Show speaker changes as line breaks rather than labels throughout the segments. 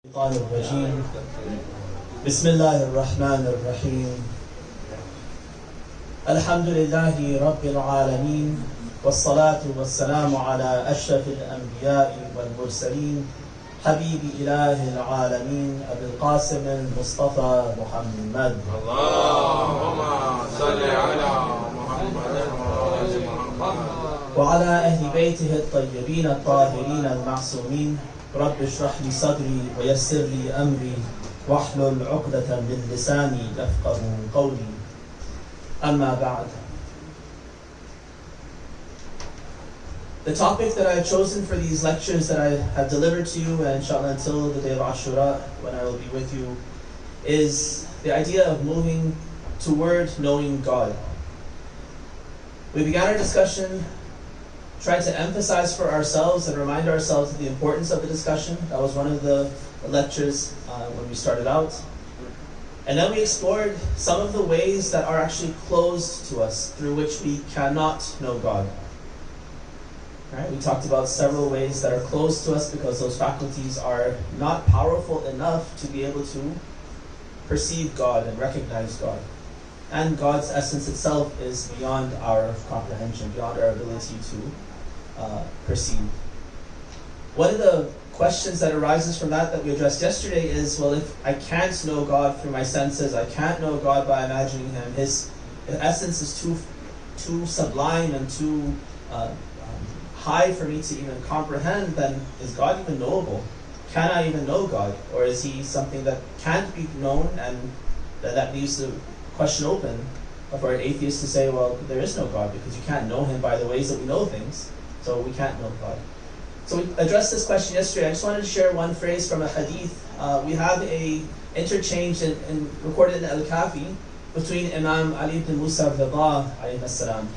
الشيطان الرجيم بسم الله الرحمن الرحيم الحمد لله رب العالمين والصلاة والسلام على أشرف الأنبياء والمرسلين حبيب إله العالمين أبي القاسم المصطفى محمد
اللهم صل على محمد وآل محمد
وعلى أهل بيته الطيبين الطاهرين المعصومين رب اشرح لي صدري ويسر لي أمري واحلل عقدة من لساني يفقه قولي أما بعد. The topic that I have chosen for these lectures that I have delivered to you, and inshallah until the day of Ashura when I will be with you, is the idea of moving toward knowing God. We began our discussion trying to emphasize for ourselves and remind ourselves of the importance of the discussion. That was one of the lectures when we started out. And then we explored some of the ways that are actually closed to us, through which we cannot know God. Right? We talked about several ways that are closed to us because those faculties are not powerful enough to be able to perceive God and recognize God. And God's essence itself is beyond our comprehension, beyond our ability to perceive. One of the questions that arises from that we addressed yesterday is, well, if I can't know God through my senses, I can't know God by imagining Him, His essence is too sublime and too high for me to even comprehend, then is God even knowable? Can I even know God? Or is He something that can't be known, and that leaves the question open for an atheist to say, well, there is no God because you can't know Him by the ways that we know things, so we can't know God. So we addressed this question yesterday. I just wanted to share one phrase from a hadith. We have a interchange recorded in Al-Kafi between Imam Ali ibn Musa al-Rida alayhi salam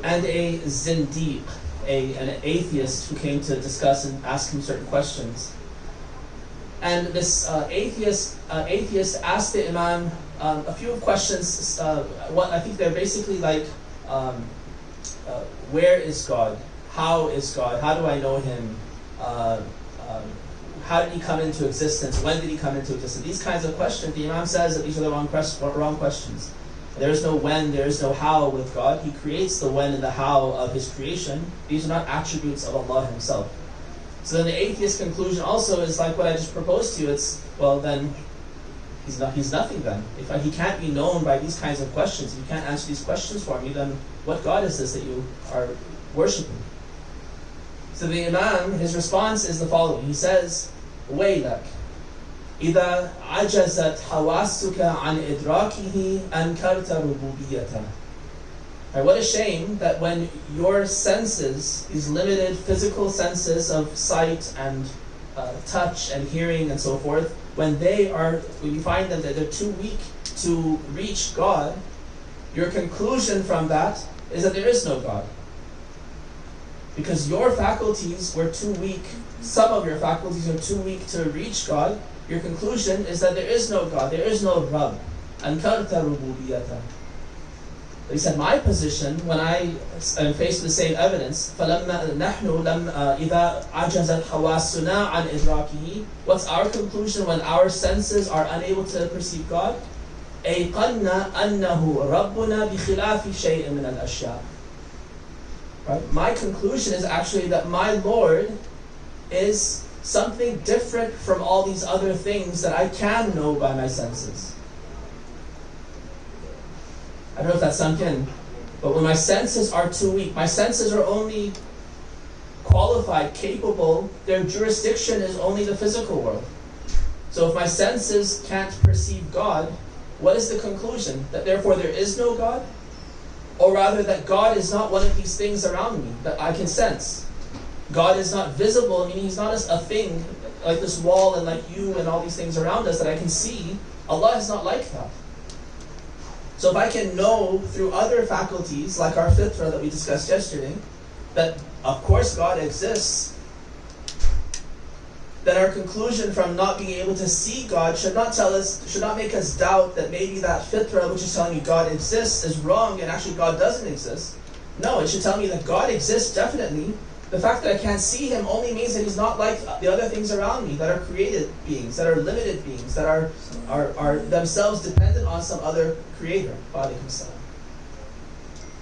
and a zindiq, an atheist who came to discuss and ask him certain questions. And this atheist asked the Imam a few questions. I think they're basically like, where is God? How is God? How do I know Him? How did He come into existence? When did He come into existence? These kinds of questions. The Imam says that these are the wrong questions. There is no when, there is no how with God. He creates the when and the how of His creation. These are not attributes of Allah Himself. So then the atheist conclusion also is like what I just proposed to you. It's, well, then He's nothing then. If He can't be known by these kinds of questions, if you can't answer these questions for me, then what God is this that you are worshipping? So the Imam, his response is the following. He says, وَيْلَكَ إِذَا عَجَزَتْ حَوَاسُكَ عَنْ إِدْرَاكِهِ أَنْكَرْتَ رُبُوبِيَّتَهُ. Right, what a shame that when your senses, these limited physical senses of sight and touch and hearing and so forth, when you find them that they're too weak to reach God, your conclusion from that is that there is no God. Because your faculties were too weak, some of your faculties are too weak to reach God, your conclusion is that there is no God, there is no Rabb. أَنْكَرْتَ رُبُوبِيَّتَهُ. He said, my position, when I am faced with the same evidence, فَلَمَّا نَحْنُ إِذَا عَجَزَتْ حَوَاسُنَا عَنْ إِدْرَاكِهِ. What's our conclusion when our senses are unable to perceive God? أَيْقَنَّا أَنَّهُ رَبُّنَا بِخِلَافِ شَيْءٍ مِنَ الْأَشْيَاءِ. Right? My conclusion is actually that my Lord is something different from all these other things that I can know by my senses. I don't know if that sunk in, but when my senses are too weak, my senses are only qualified, capable, their jurisdiction is only the physical world. So if my senses can't perceive God, what is the conclusion? That therefore there is no God? Or rather that God is not one of these things around me that I can sense. God is not visible, meaning He's not a thing like this wall and like you and all these things around us that I can see. Allah is not like that. So if I can know through other faculties, like our fitra that we discussed yesterday, that of course God exists, then our conclusion from not being able to see God should not make us doubt that maybe that fitra which is telling me God exists is wrong and actually God doesn't exist. No, it should tell me that God exists definitely. The fact that I can't see him only means that he's not like the other things around me that are created beings, that are limited beings, that are themselves dependent on some other creator.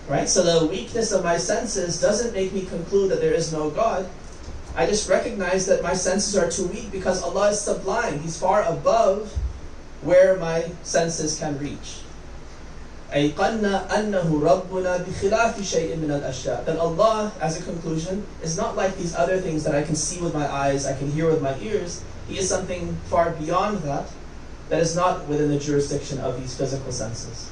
Right? So the weakness of my senses doesn't make me conclude that there is no God. I just recognize that my senses are too weak because Allah is sublime. He's far above where my senses can reach. أَيْقَنَّا أَنَّهُ رَبُّنَا بِخِلَافِ شَيْءٍ مِّنَ الْأَشْيَاءِ. That Allah, as a conclusion, is not like these other things that I can see with my eyes, I can hear with my ears. He is something far beyond that, that is not within the jurisdiction of these physical senses.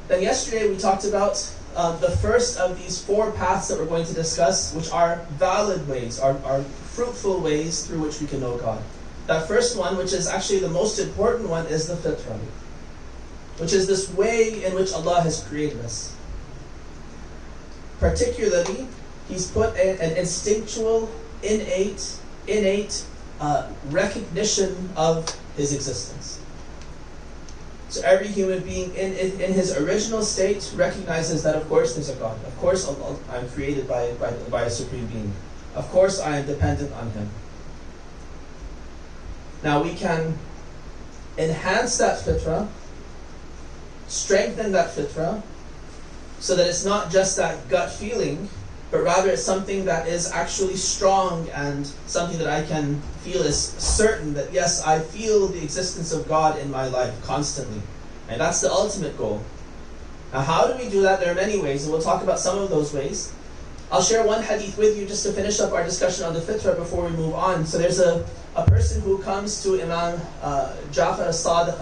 Then yesterday we talked about the first of these four paths that we're going to discuss, which are valid ways, are fruitful ways through which we can know God. That first one, which is actually the most important one, is the fitrah, which is this way in which Allah has created us. Particularly, He's put an instinctual, innate recognition of His existence. So every human being in his original state recognizes that of course there's a God. Of course I'm created by a supreme being. Of course I am dependent on Him. Now we can enhance that fitrah, strengthen that fitrah, so that it's not just that gut feeling, but rather it's something that is actually strong and something that I can feel is certain that yes, I feel the existence of God in my life constantly. And that's the ultimate goal. Now how do we do that? There are many ways, and we'll talk about some of those ways. I'll share one hadith with you just to finish up our discussion on the fitrah before we move on. So there's a person who comes to Imam Ja'far as-Sadiq.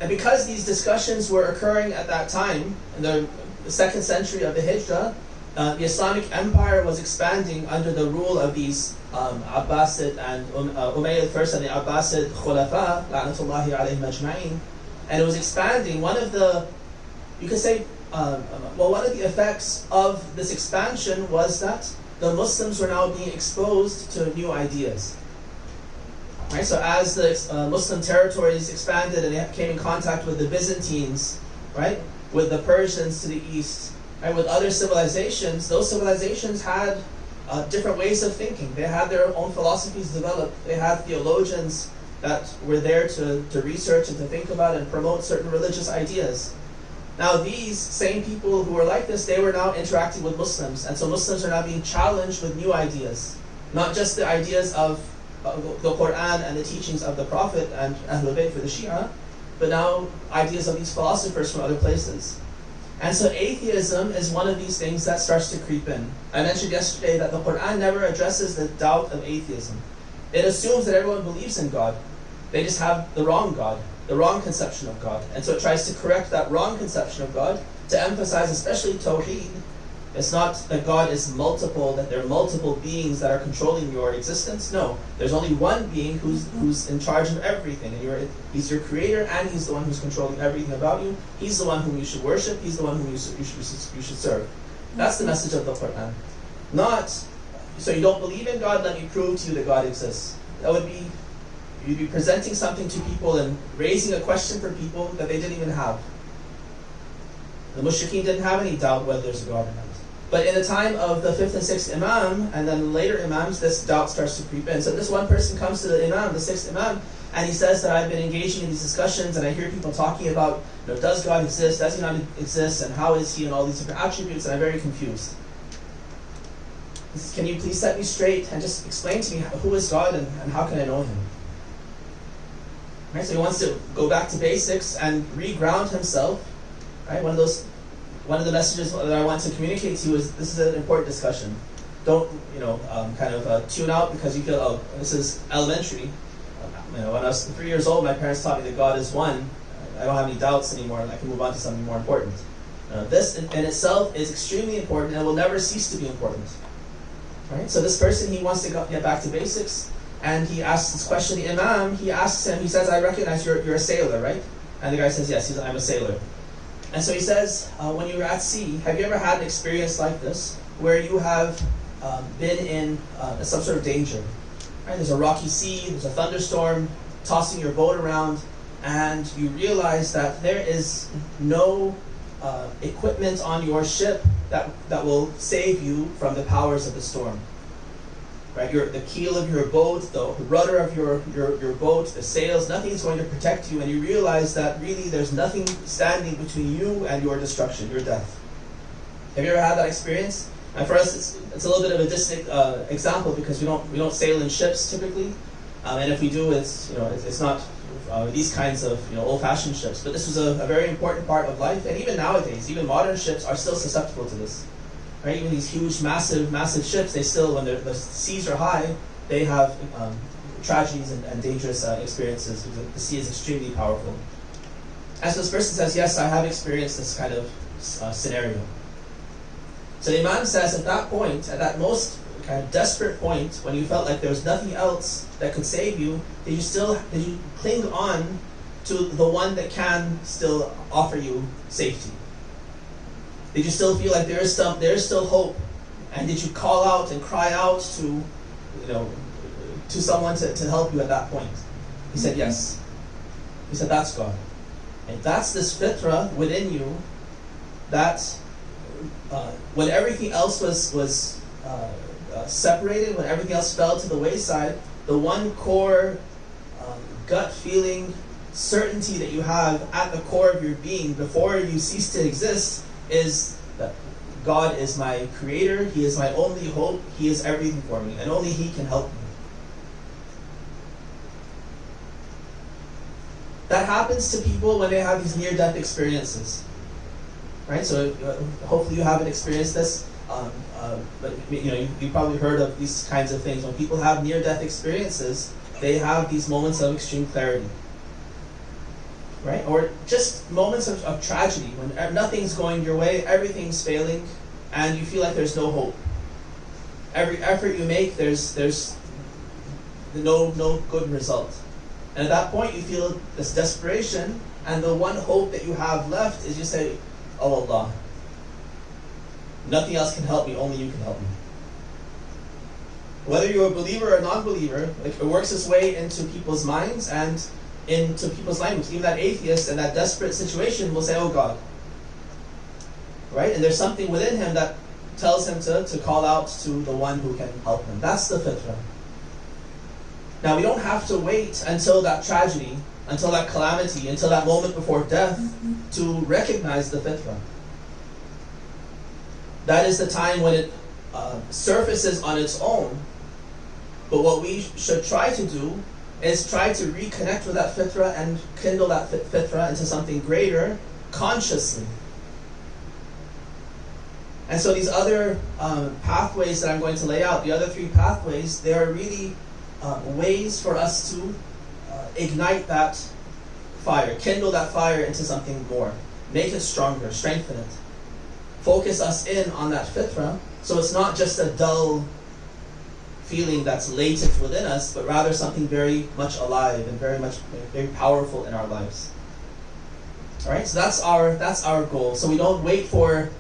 And because these discussions were occurring at that time, in the 2nd century of the Hijrah, the Islamic Empire was expanding under the rule of these Abbasid and Umayyad first and the Abbasid Khulafa, la'natullahi alayhim ajma'in. And it was expanding. One of the effects of this expansion was that the Muslims were now being exposed to new ideas. Right? So as the Muslim territories expanded and they came in contact with the Byzantines, right, with the Persians to the east, right, with other civilizations, those civilizations had different ways of thinking. They had their own philosophies developed. They had theologians that were there to research and to think about and promote certain religious ideas. Now these same people who were like this, they were now interacting with Muslims. And so Muslims are now being challenged with new ideas. Not just the ideas of the Quran and the teachings of the Prophet and Ahlul Bayt for the Shia, but now ideas of these philosophers from other places. And so atheism is one of these things that starts to creep in. I mentioned yesterday that the Quran never addresses the doubt of atheism. It assumes that everyone believes in God. They just have the wrong God, the wrong conception of God. And so it tries to correct that wrong conception of God to emphasize especially Tawheed. It's not that God is multiple, that there are multiple beings that are controlling your existence. No, there's only one being who's in charge of everything. And He's your creator, and He's the one who's controlling everything about you. He's the one whom you should worship. He's the one whom you should serve. That's the message of the Quran. Not, so you don't believe in God, let me prove to you that God exists. That would be, you'd be presenting something to people and raising a question for people that they didn't even have. The mushrikeen didn't have any doubt whether there's a God or not. But in the time of the 5th and 6th Imam, and then later Imams, this doubt starts to creep in. So this one person comes to the Imam, the 6th Imam, and he says that I've been engaging in these discussions and I hear people talking about, does God exist, does He not exist, and how is He, and all these different attributes, and I'm very confused. He says, can you please set me straight and just explain to me who is God and how can I know Him? Right, so he wants to go back to basics and re-ground himself. Right? One of the messages that I want to communicate to you is this is an important discussion. Don't tune out because you feel, oh, this is elementary. When I was 3 years old, my parents taught me that God is one. I don't have any doubts anymore, and I can move on to something more important. This in itself is extremely important and will never cease to be important. Right? So this person, he wants to get back to basics, and he asks this question. The Imam, he asks him, he says, I recognize you're a sailor, right? And the guy says, yes, I'm a sailor. And so he says, when you were at sea, have you ever had an experience like this, where you have been in some sort of danger? Right? There's a rocky sea, there's a thunderstorm, tossing your boat around, and you realize that there is no equipment on your ship that will save you from the powers of the storm. Right? The keel of your boat, the rudder of your boat, the sails, nothing is going to protect you, and you realize that really there's nothing standing between you and your destruction, your death. Have you ever had that experience? And for us, it's a little bit of a distant example because we don't sail in ships typically, and if we do, it's not these kinds of old-fashioned ships. But this was a very important part of life, and even nowadays, even modern ships are still susceptible to this. Right? Even these huge, massive ships, they still, when the seas are high, they have tragedies and dangerous experiences because the sea is extremely powerful. And so this person says, yes, I have experienced this kind of scenario. So the Imam says at that point, at that most kind of desperate point, when you felt like there was nothing else that could save you, did you cling on to the one that can still offer you safety? Did you still feel like there is still hope? And did you call out and cry out to someone to help you at that point? He said yes. He said that's God. And that's this fitrah within you that when everything else was separated, when everything else fell to the wayside, the one core gut feeling certainty that you have at the core of your being before you cease to exist is that God is my creator, He is my only hope, He is everything for me, and only He can help me. That happens to people when they have these near-death experiences. Right? So hopefully you haven't experienced this, but you probably heard of these kinds of things. When people have near-death experiences, they have these moments of extreme clarity. Right? Or just moments of tragedy when nothing's going your way, everything's failing, and you feel like there's no hope. Every effort you make, there's no good result. And at that point you feel this desperation, and the one hope that you have left is you say, oh Allah, nothing else can help me, only you can help me. Whether you're a believer or a non-believer, it works its way into people's minds and into people's language. Even that atheist in that desperate situation will say, oh God. Right? And there's something within him that tells him to call out to the one who can help him. That's the fitrah. Now we don't have to wait until that tragedy, until that calamity, until that moment before death to recognize the fitrah. That is the time when it surfaces on its own. But what we should try to do is try to reconnect with that fitrah and kindle that fitrah into something greater consciously. And so these other pathways that I'm going to lay out, the other three pathways, they are really ways for us to ignite that fire, kindle that fire into something more, make it stronger, strengthen it, focus us in on that fitrah, so it's not just a dull feeling that's latent within us, but rather something very much alive and very powerful in our lives. All right, so that's our goal. So we don't wait for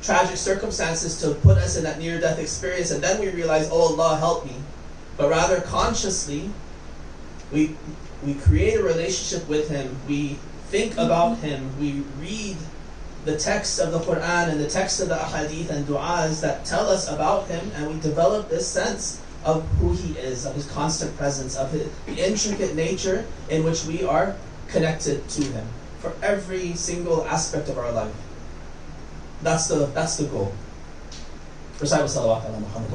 tragic circumstances to put us in that near-death experience, and then we realize, oh Allah, help me. But rather consciously, we create a relationship with Him. We think about Him. We read the text of the Quran and the text of the ahadith and du'as that tell us about Him, and we develop this sense of who He is, of His constant presence, of the intricate nature in which we are connected to Him for every single aspect of our life. That's the goal. Recite wa salawat ala Muhammad.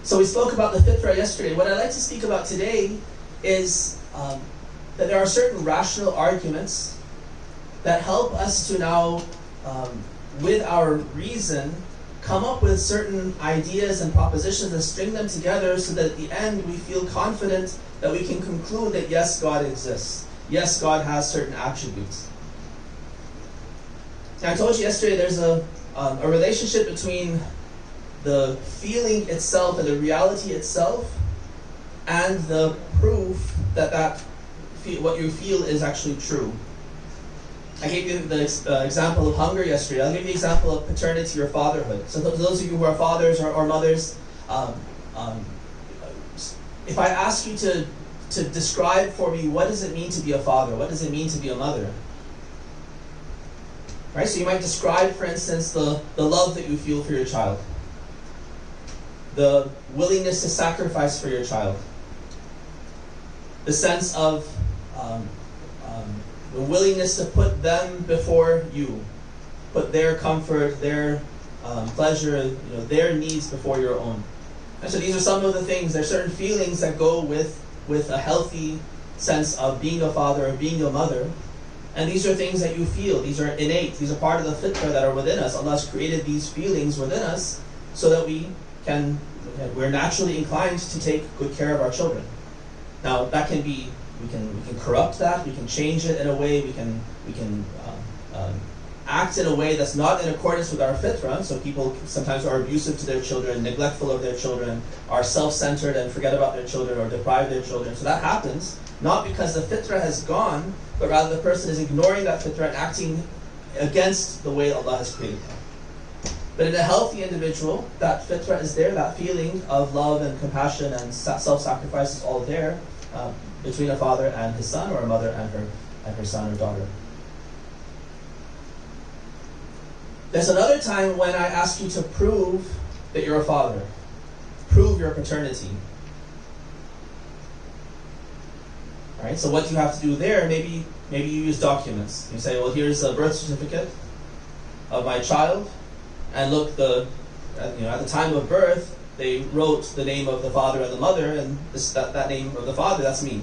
So we spoke about the fitrah yesterday. What I'd like to speak about today is that there are certain rational arguments that help us to now, with our reason, come up with certain ideas and propositions and string them together so that at the end we feel confident that we can conclude that yes, God exists. Yes, God has certain attributes. Now, I told you yesterday there's a relationship between the feeling itself and the reality itself and the proof that what you feel is actually true. I gave you the example of hunger yesterday. I'll give you the example of paternity or fatherhood. So those of you who are fathers or mothers, um, um, if I ask you to describe for me, what does it mean to be a father? What does it mean to be a mother? Right? So you might describe, for instance, the love that you feel for your child, the willingness to sacrifice for your child, the sense of the willingness to put them before you, put their comfort, their pleasure, their needs before your own. And so these are some of the things. There are certain feelings that go with a healthy sense of being a father or being a mother. And these are things that you feel. These are innate. These are part of the fitrah that are within us. Allah has created these feelings within us so that we're naturally inclined to take good care of our children. Now that can be, we can corrupt that, we can change it in a way, we can act in a way that's not in accordance with our fitrah. So people sometimes are abusive to their children, neglectful of their children, are self-centered and forget about their children or deprive their children. So that happens, not because the fitrah has gone, but rather the person is ignoring that fitrah and acting against the way Allah has created them. But in a healthy individual, that fitrah is there, that feeling of love and compassion and self-sacrifice is all there between a father and his son, or a mother and her son or daughter. There's another time when I ask you to prove that you're a father. Prove your paternity. Right? So what do you have to do there? Maybe you use documents. You say, well, here's a birth certificate of my child, and look, at the time of birth, they wrote the name of the father and the mother, and that name of the father, that's me.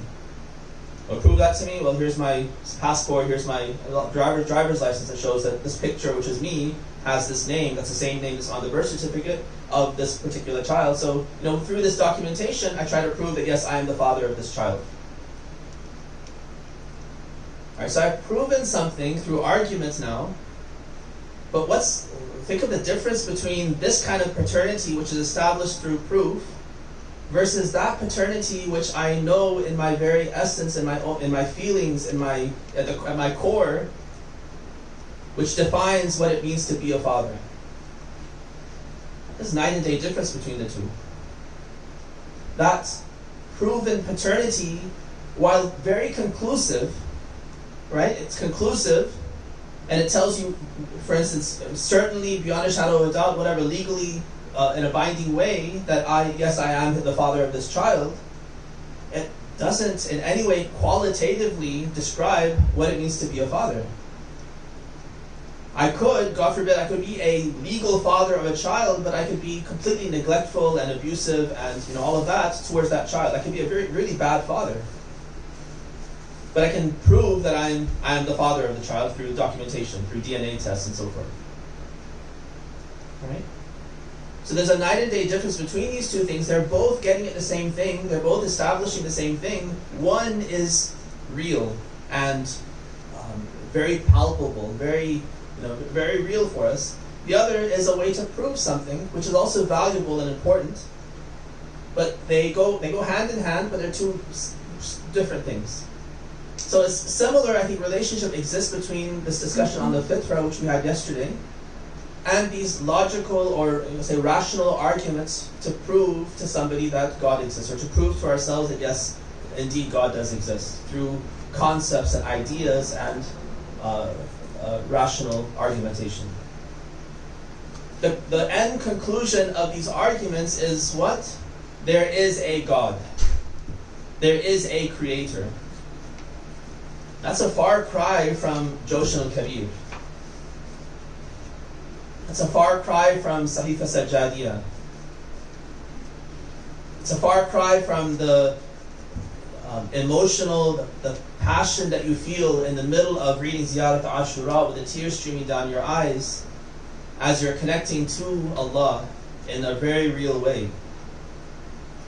Well, prove that to me. Well, here's my passport, here's my driver's license that shows that this picture, which is me, has this name. That's the same name that's on the birth certificate of this particular child. So, through this documentation, I try to prove that, yes, I am the father of this child. All right, so I've proven something through arguments now, but think of the difference between this kind of paternity, which is established through proof, versus that paternity which I know in my very essence, in my feelings, at my core, which defines what it means to be a father. There's night and day difference between the two. That proven paternity, while very conclusive, right? It's conclusive, and it tells you, for instance, certainly beyond a shadow of a doubt, whatever, legally, in a binding way, that I am the father of this child. It doesn't in any way qualitatively describe what it means to be a father. I could, God forbid, I could be a legal father of a child, but I could be completely neglectful and abusive and all of that towards that child. I could be a very, really bad father. But I can prove that I am the father of the child through documentation, through DNA tests and so forth. Right? So there's a night and day difference between these two things. They're both getting at the same thing. They're both establishing the same thing. One is real and very palpable, very real for us. The other is a way to prove something, which is also valuable and important. But they go hand in hand, but they're two different things. So it's similar, I think, relationship exists between this discussion on the fitrah, which we had yesterday, and these logical or say rational arguments to prove to somebody that God exists, or to prove to ourselves that yes, indeed God does exist, through concepts and ideas and rational argumentation. The end conclusion of these arguments is what? There is a God. There is a creator. That's a far cry from Joshan al-Kabir. It's a far cry from Sahifa Sajjadiyah. It's a far cry from the emotional, the passion that you feel in the middle of reading Ziyarat Ashura with the tears streaming down your eyes as you're connecting to Allah in a very real way.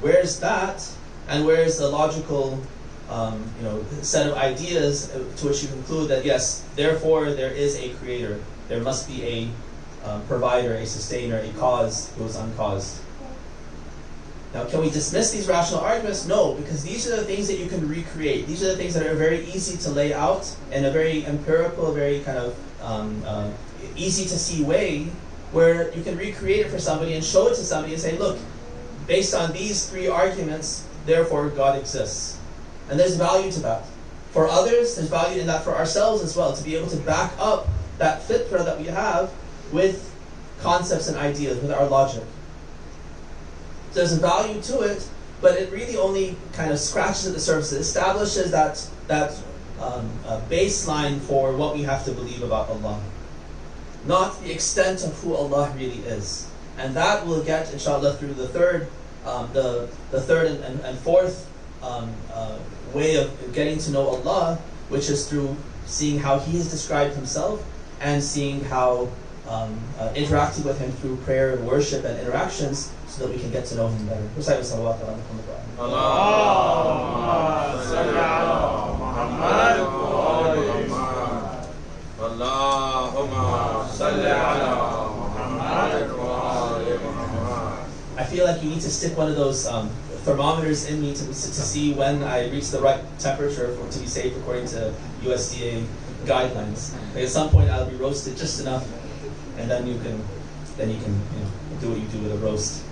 Where's that? And where's the logical set of ideas to which you conclude that yes, therefore there is a creator. There must be a provider, a sustainer, a cause who is uncaused. Now, can we dismiss these rational arguments? No, because these are the things that you can recreate. These are the things that are very easy to lay out in a very empirical, very kind of easy to see way, where you can recreate it for somebody and show it to somebody and say, look, based on these three arguments, therefore God exists. And there's value to that. For others, there's value in that for ourselves as well, to be able to back up that fitra that we have with concepts and ideas, with our logic. So there's a value to it, but it really only kind of scratches at the surface. It establishes that baseline for what we have to believe about Allah, not the extent of who Allah really is. And that we'll get, inshallah, through the third and fourth way of getting to know Allah, which is through seeing how He has described Himself and seeing how interacting with Him through prayer and worship and interactions, so that we can get to know Him better. Recite salawat ala Muhammad.
Allahumma salli ala Muhammad wa ali Muhammad. Allahumma salli ala Muhammad wa ali Muhammad.
I feel like you need to stick one of those thermometers in me to see when I reach the right temperature for to be safe according to U.S.A. guidelines. Like at some point I'll be roasted just enough, and then you can do what you do with a roast.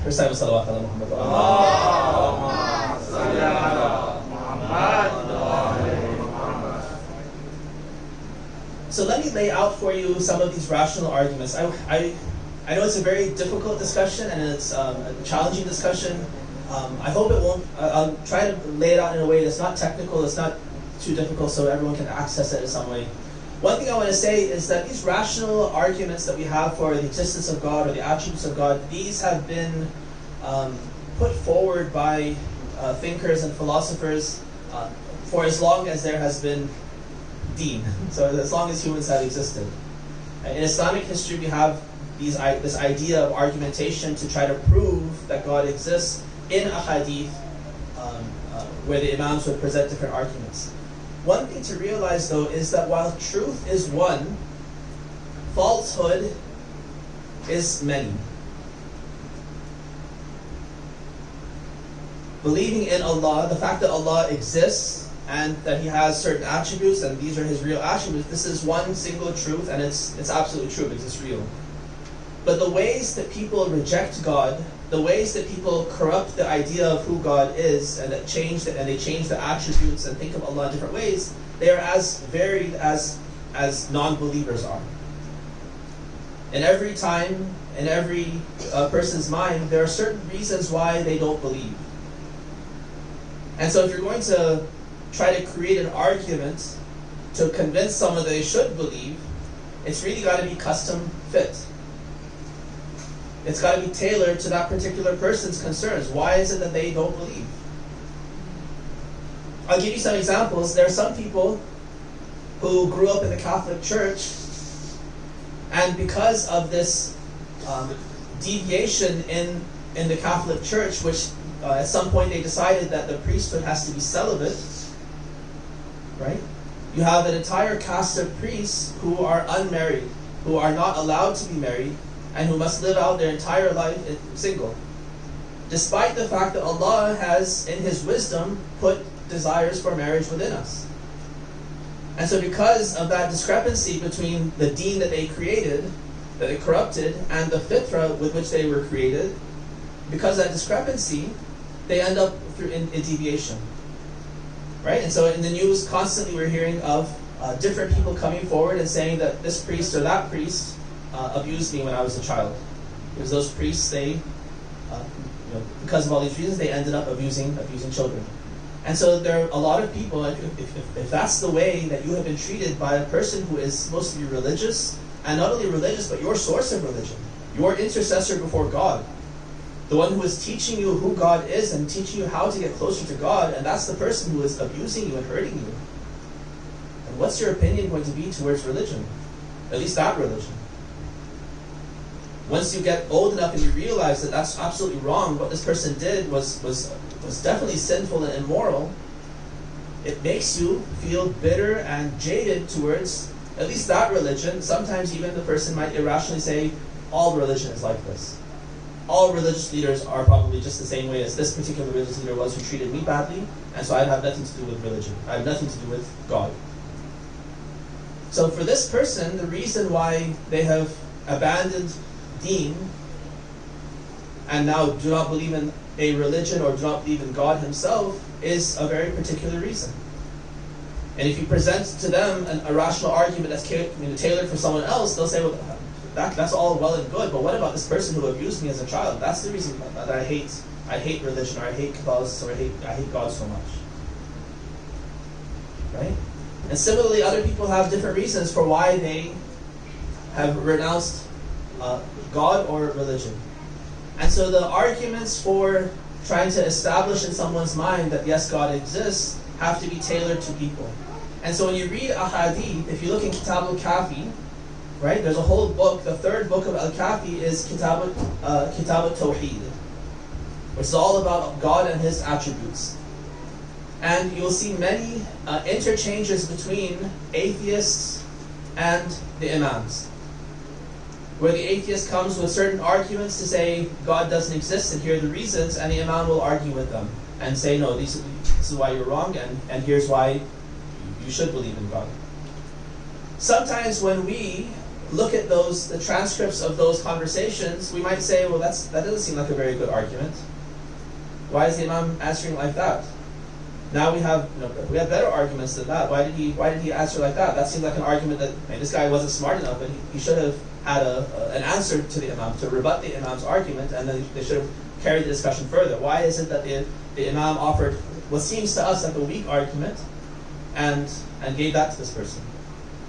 Recite salawat ala Muhammad.
Allahumma salli ala Muhammad wa ali Muhammad.
So let me lay out for you some of these rational arguments. I know it's a very difficult discussion and it's a challenging discussion. I hope it won't. I'll try to lay it out in a way that's not technical, it's not too difficult, so everyone can access it in some way. One thing I want to say is that these rational arguments that we have for the existence of God or the attributes of God, these have been put forward by thinkers and philosophers for as long as there has been deen, so as long as humans have existed. In Islamic history, we have this idea of argumentation to try to prove that God exists in a hadith where the imams would present different arguments. One thing to realize, though, is that while truth is one, falsehood is many. Believing in Allah, the fact that Allah exists and that He has certain attributes and these are His real attributes, this is one single truth, and it's absolutely true because it's real. But the ways that people reject God, the ways that people corrupt the idea of who God is, and that they change the attributes and think of Allah in different ways, they are as varied as non-believers are. In every time, in every person's mind, there are certain reasons why they don't believe. And so if you're going to try to create an argument to convince someone that they should believe, it's really got to be custom fit. It's got to be tailored to that particular person's concerns. Why is it that they don't believe? I'll give you some examples. There are some people who grew up in the Catholic Church, and because of this deviation in the Catholic Church, which at some point they decided that the priesthood has to be celibate, right? You have an entire caste of priests who are unmarried, who are not allowed to be married, and who must live out their entire life single. Despite the fact that Allah has, in His wisdom, put desires for marriage within us. And so because of that discrepancy between the deen that they created, that they corrupted, and the fitra with which they were created, because of that discrepancy, they end up in deviation. Right? And so in the news, constantly we're hearing of different people coming forward and saying that this priest or that priest abused me when I was a child. Because those priests, they, because of all these reasons, they ended up abusing children. And so there are a lot of people, if that's the way that you have been treated by a person who is supposed to be religious, and not only religious, but your source of religion, your intercessor before God, the one who is teaching you who God is and teaching you how to get closer to God, and that's the person who is abusing you and hurting you. And what's your opinion going to be towards religion? At least that religion. Once you get old enough and you realize that that's absolutely wrong, what this person did was definitely sinful and immoral, it makes you feel bitter and jaded towards at least that religion. Sometimes even the person might irrationally say, all religion is like this. All religious leaders are probably just the same way as this particular religious leader was who treated me badly, and so I have nothing to do with religion. I have nothing to do with God. So for this person, the reason why they have abandoned deen and now do not believe in a religion or do not believe in God himself is a very particular reason. And if you present to them a rational argument that's tailored for someone else, they'll say, well, that's all well and good, but what about this person who abused me as a child? That's the reason that I hate religion, or I hate Catholicism, or I hate God so much. Right? And similarly, other people have different reasons for why they have renounced God or religion. And so the arguments for trying to establish in someone's mind that yes, God exists, have to be tailored to people. And so when you read ahadith, if you look in Kitab al-Kafi, right, there's a whole book. The third book of al-Kafi is Kitab al-Tawheed, which is all about God and his attributes. And you'll see many interchanges between atheists and the imams, where the atheist comes with certain arguments to say God doesn't exist and here are the reasons, and the imam will argue with them and say, no, this is why you're wrong, and here's why you should believe in God. Sometimes when we look at the transcripts of those conversations, we might say, well, that doesn't seem like a very good argument. Why is the imam answering like that? Now we have better arguments than that. Why did he answer like that? That seems like an argument that this guy wasn't smart enough, and he should have had an answer to the imam to rebut the imam's argument, and then they should have carried the discussion further. Why is it that the imam offered what seems to us like a weak argument and gave that to this person?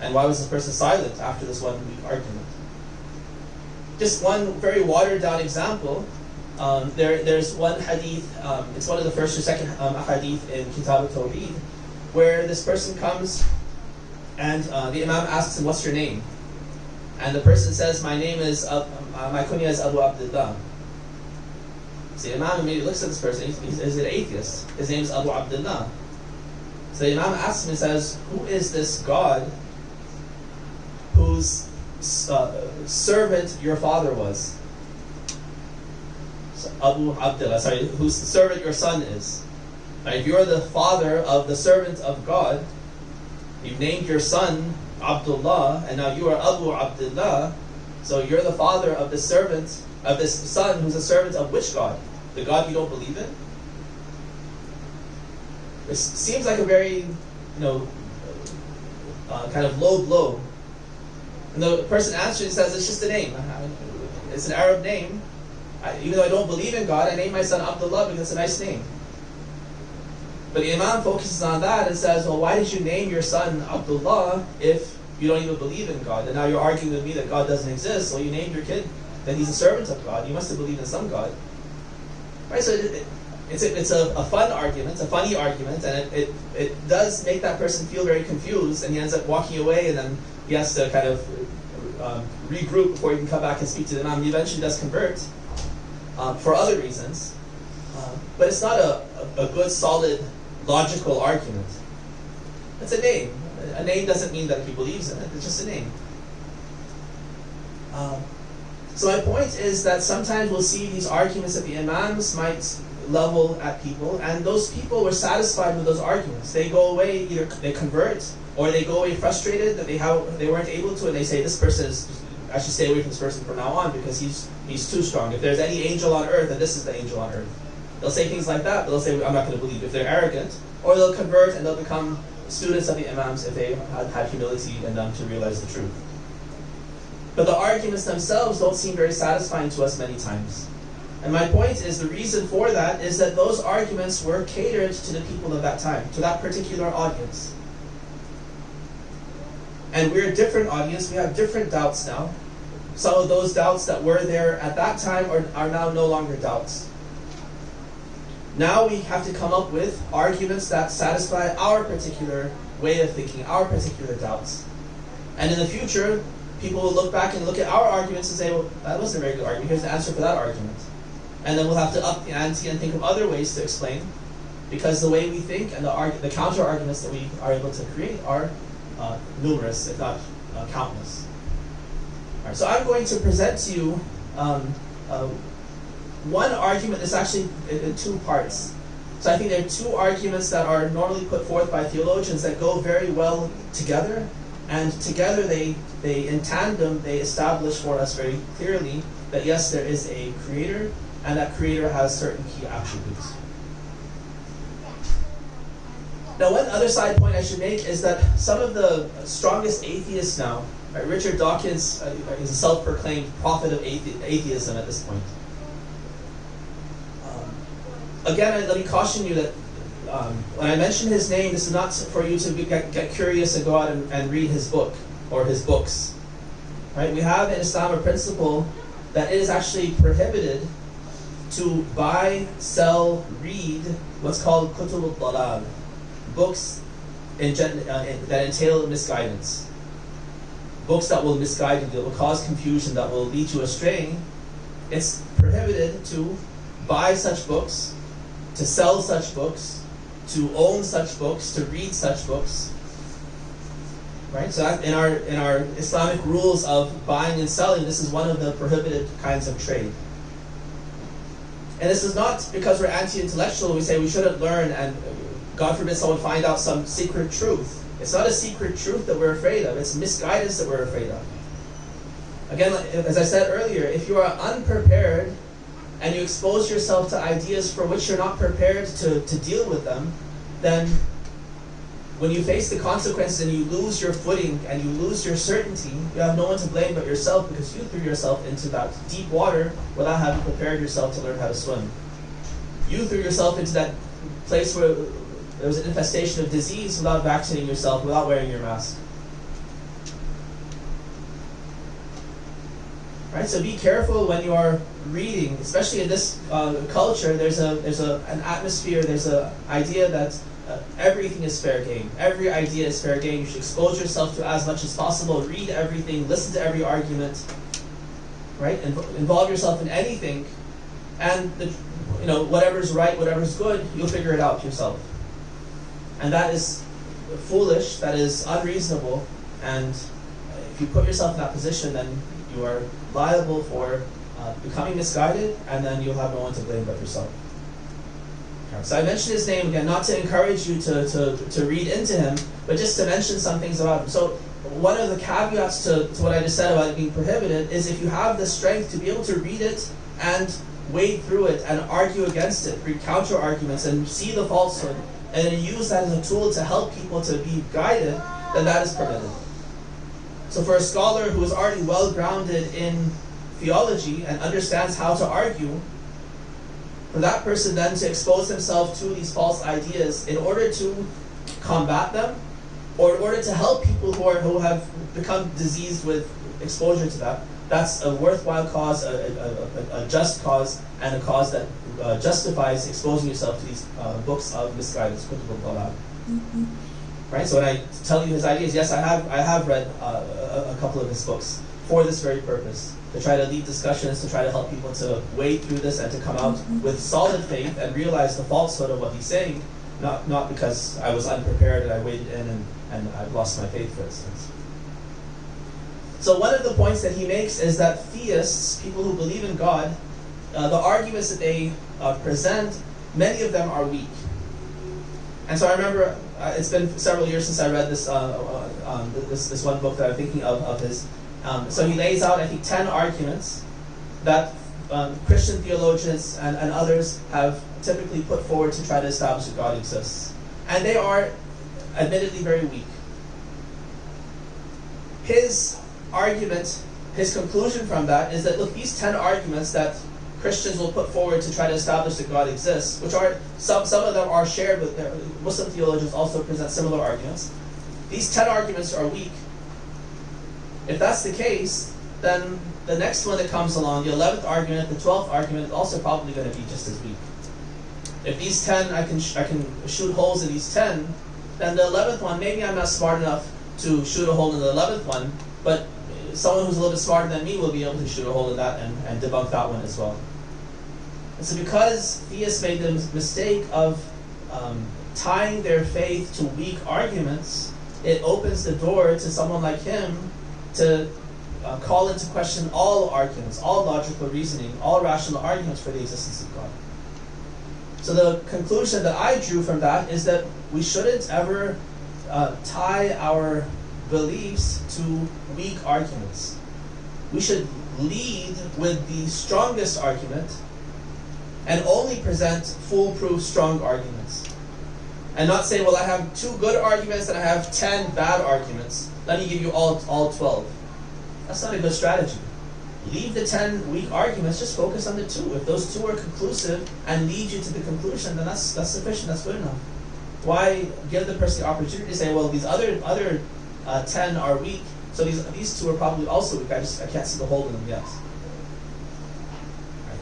And why was this person silent after this one weak argument? Just one very watered down example. There's one hadith, it's one of the first or second hadith in Kitab al-Tawheed, where this person comes and the imam asks him, what's your name? And the person says, my kunya is Abu Abdullah. So the imam immediately looks at this person, he's an atheist. His name is Abu Abdullah. So the imam asks him and says, who is this God whose servant your father was? Abu Abdullah, whose servant your son is. Now, if you're the father of the servant of God, you've named your son Abdullah, and now you are Abu Abdullah, so you're the father of the servant of this son who's a servant of which God? The God you don't believe in? It seems like a very, kind of low blow. And the person answering says, it's just a name. It's an Arab name. Even though I don't believe in God, I named my son Abdullah because it's a nice name. But the imam focuses on that and says, well, why did you name your son Abdullah if you don't even believe in God? And now you're arguing with me that God doesn't exist, so you named your kid that he's a servant of God. You must have believed in some God. Right? So it's a fun argument, a funny argument, and it does make that person feel very confused, and he ends up walking away, and then he has to kind of regroup before he can come back and speak to the imam. He eventually does convert for other reasons, but it's not a good, solid, logical argument. It's a name. A name doesn't mean that he believes in it. It's just a name. So my point is that sometimes we'll see these arguments that the imams might level at people, and those people were satisfied with those arguments. They go away, either they convert, or they go away frustrated that they weren't able to, and they say, this person I should stay away from this person from now on because he's too strong. If there's any angel on earth, then this is the angel on earth. They'll say things like that, but they'll say, I'm not going to believe. If they're arrogant, or they'll convert and they'll become students of the imams if they had humility in them to realize the truth. But the arguments themselves don't seem very satisfying to us many times. And my point is, the reason for that is that those arguments were catered to the people of that time, to that particular audience. And we're a different audience, we have different doubts now. Some of those doubts that were there at that time are now no longer doubts. Now we have to come up with arguments that satisfy our particular way of thinking, our particular doubts. And in the future, people will look back and look at our arguments and say, well, that wasn't a very good argument, here's the answer for that argument. And then we'll have to up the ante and think of other ways to explain, because the way we think and the counter-arguments that we are able to create are numerous, if not countless. All right, so I'm going to present to you one argument that's actually in two parts. So I think there are two arguments that are normally put forth by theologians that go very well together, and together they in tandem they establish for us very clearly that yes, there is a creator and that creator has certain key attributes. Now, one other side point I should make is that some of the strongest atheists now, right, Richard Dawkins is a self-proclaimed prophet of atheism at this point. Again, let me caution you that when I mention his name, this is not for you to get curious and go out and read his book or his books. Right? We have in Islam a principle that it is actually prohibited to buy, sell, read what's called kutub al-dalal, books that entail misguidance. Books that will misguide you, that will cause confusion, that will lead you astray. It's prohibited to buy such books, to sell such books, to own such books, to read such books. Right? So that in our Islamic rules of buying and selling, this is one of the prohibited kinds of trade. And this is not because we're anti-intellectual, we say we shouldn't learn and God forbid someone find out some secret truth. It's not a secret truth that we're afraid of, it's misguidance that we're afraid of. Again, as I said earlier, if you are unprepared and you expose yourself to ideas for which you're not prepared to deal with them, then when you face the consequences and you lose your footing and you lose your certainty, you have no one to blame but yourself because you threw yourself into that deep water without having prepared yourself to learn how to swim. You threw yourself into that place where there was an infestation of disease without vaccinating yourself, without wearing your mask. Right? So be careful when you are reading, especially in this culture. There's an atmosphere. There's an idea that everything is fair game. Every idea is fair game. You should expose yourself to as much as possible. Read everything. Listen to every argument. Right? Involve yourself in anything, and whatever's right, whatever's good, you'll figure it out yourself. And that is foolish. That is unreasonable. And if you put yourself in that position, then you are liable for becoming misguided, and then you'll have no one to blame but yourself. So I mentioned his name again, not to encourage you to read into him, but just to mention some things about him. So one of the caveats to what I just said about it being prohibited is if you have the strength to be able to read it and wade through it and argue against it, read counter arguments and see the falsehood, and then use that as a tool to help people to be guided, then that is permitted. So for a scholar who is already well grounded in theology and understands how to argue, for that person then to expose himself to these false ideas in order to combat them, or in order to help people who have become diseased with exposure to that, that's a worthwhile cause, a just cause, and a cause that justifies exposing yourself to these books of misguidance. Right. So when I tell you his ideas, yes, I have read a couple of his books for this very purpose, to try to lead discussions, to try to help people to wade through this and to come out with solid faith and realize the falsehood of what he's saying, not because I was unprepared and I waded in and I've lost my faith, for instance. So one of the points that he makes is that theists, people who believe in God, the arguments that they present, many of them are weak. And so I remember it's been several years since I read this this one book that I'm thinking of his. So he lays out, I think, 10 arguments that Christian theologians and others have typically put forward to try to establish that God exists. And they are admittedly very weak. His argument, his conclusion from that is that, look, these 10 arguments that Christians will put forward to try to establish that God exists, which are, some of them are shared with their Muslim theologians, also present similar arguments. These 10 arguments are weak. If that's the case, then the next one that comes along, the 11th argument, the 12th argument, is also probably going to be just as weak. If these 10, I can shoot holes in these 10, then the 11th one, maybe I'm not smart enough to shoot a hole in the 11th one, but someone who's a little bit smarter than me will be able to shoot a hole in that and debunk that one as well. And so because theists made the mistake of tying their faith to weak arguments, it opens the door to someone like him to call into question all arguments, all logical reasoning, all rational arguments for the existence of God. So the conclusion that I drew from that is that we shouldn't ever tie our beliefs to weak arguments. We should lead with the strongest argument and only present foolproof, strong arguments. And not say, well, I have 2 good arguments and I have 10 bad arguments. Let me give you all 12. That's not a good strategy. Leave the 10 weak arguments, just focus on the 2. If those 2 are conclusive and lead you to the conclusion, then that's sufficient, that's good enough. Why give the person the opportunity to say, well, these other 10 are weak, so these 2 are probably also weak, I can't see the hole in them yet. Right.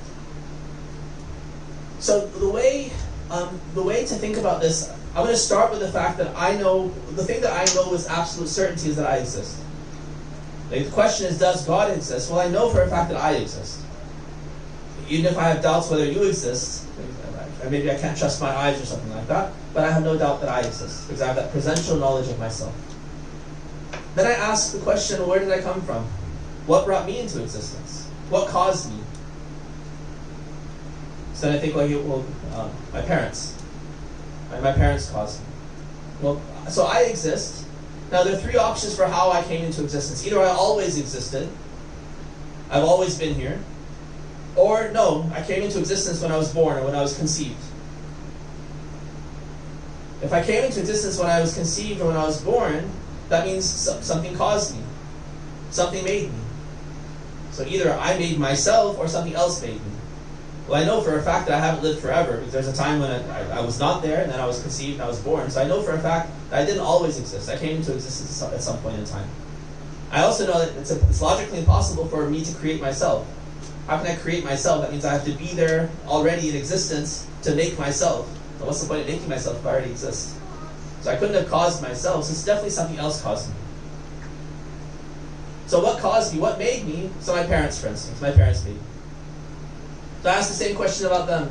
So the way to think about this, I'm going to start with the fact that the thing that I know with absolute certainty is that I exist. Like, the question is, does God exist? Well, I know for a fact that I exist. Even if I have doubts whether you exist, or maybe I can't trust my eyes or something like that, but I have no doubt that I exist, because I have that presential knowledge of myself. Then I ask the question, where did I come from? What brought me into existence? What caused me? So then I think, my parents. My parents caused me. Well, so I exist. Now there are 3 options for how I came into existence. Either I always existed, I've always been here, or no, I came into existence when I was born or when I was conceived. If I came into existence when I was conceived or when I was born, that means something caused me. Something made me. So either I made myself or something else made me. Well, I know for a fact that I haven't lived forever, because there's a time when I was not there, and then I was conceived and I was born. So I know for a fact that I didn't always exist. I came into existence at some point in time. I also know that it's logically impossible for me to create myself. How can I create myself? That means I have to be there already in existence to make myself. So what's the point of making myself if I already exist? So I couldn't have caused myself, so it's definitely something else caused me. So what caused me? What made me? So my parents, for instance. My parents made me. So I ask the same question about them.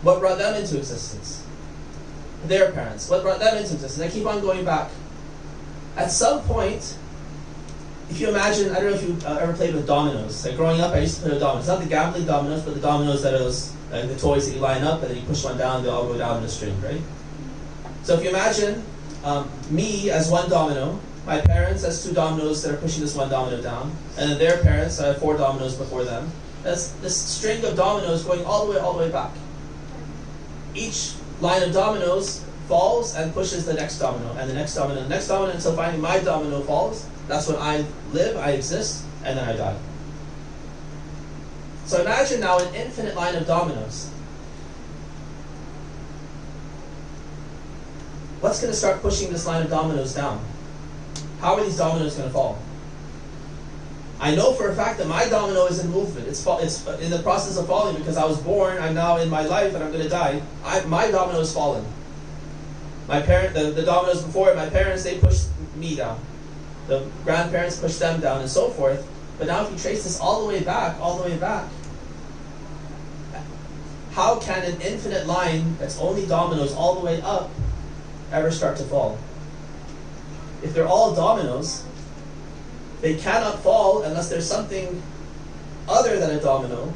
What brought them into existence? Their parents. What brought them into existence? I keep on going back. At some point, if you imagine, I don't know if you ever played with dominoes. Like growing up, I used to play with dominoes. Not the gambling dominoes, but the dominoes that are those, like the toys that you line up and then you push one down and they all go down in a string, right? So if you imagine me as one domino, my parents as 2 dominoes that are pushing this one domino down, and then their parents, I have 4 dominoes before them. That's this string of dominoes going all the way back. Each line of dominoes falls and pushes the next domino, and the next domino, and the next domino, until finally my domino falls. That's when I live, I exist, and then I die. So imagine now an infinite line of dominoes. What's going to start pushing this line of dominoes down? How are these dominoes going to fall? I know for a fact that my domino is in movement. It's in the process of falling because I was born, I'm now in my life, and I'm going to die. My domino is fallen. The dominoes before it, my parents, they pushed me down. The grandparents pushed them down, and so forth. But now if you trace this all the way back, how can an infinite line that's only dominoes all the way up ever start to fall? If they're all dominoes, they cannot fall unless there's something other than a domino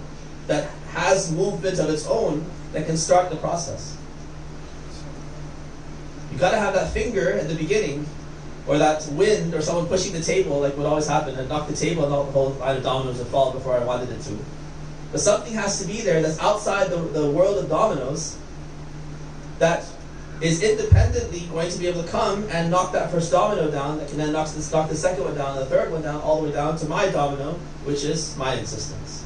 that has movement of its own that can start the process. You got to have that finger at the beginning, or that wind, or someone pushing the table, like what always happened, and knock the table and the whole line of dominoes would fall before I wanted it to. But something has to be there that's outside the world of dominoes that is independently going to be able to come and knock that first domino down, that can then knock the second one down, the third one down, all the way down to my domino, which is my existence.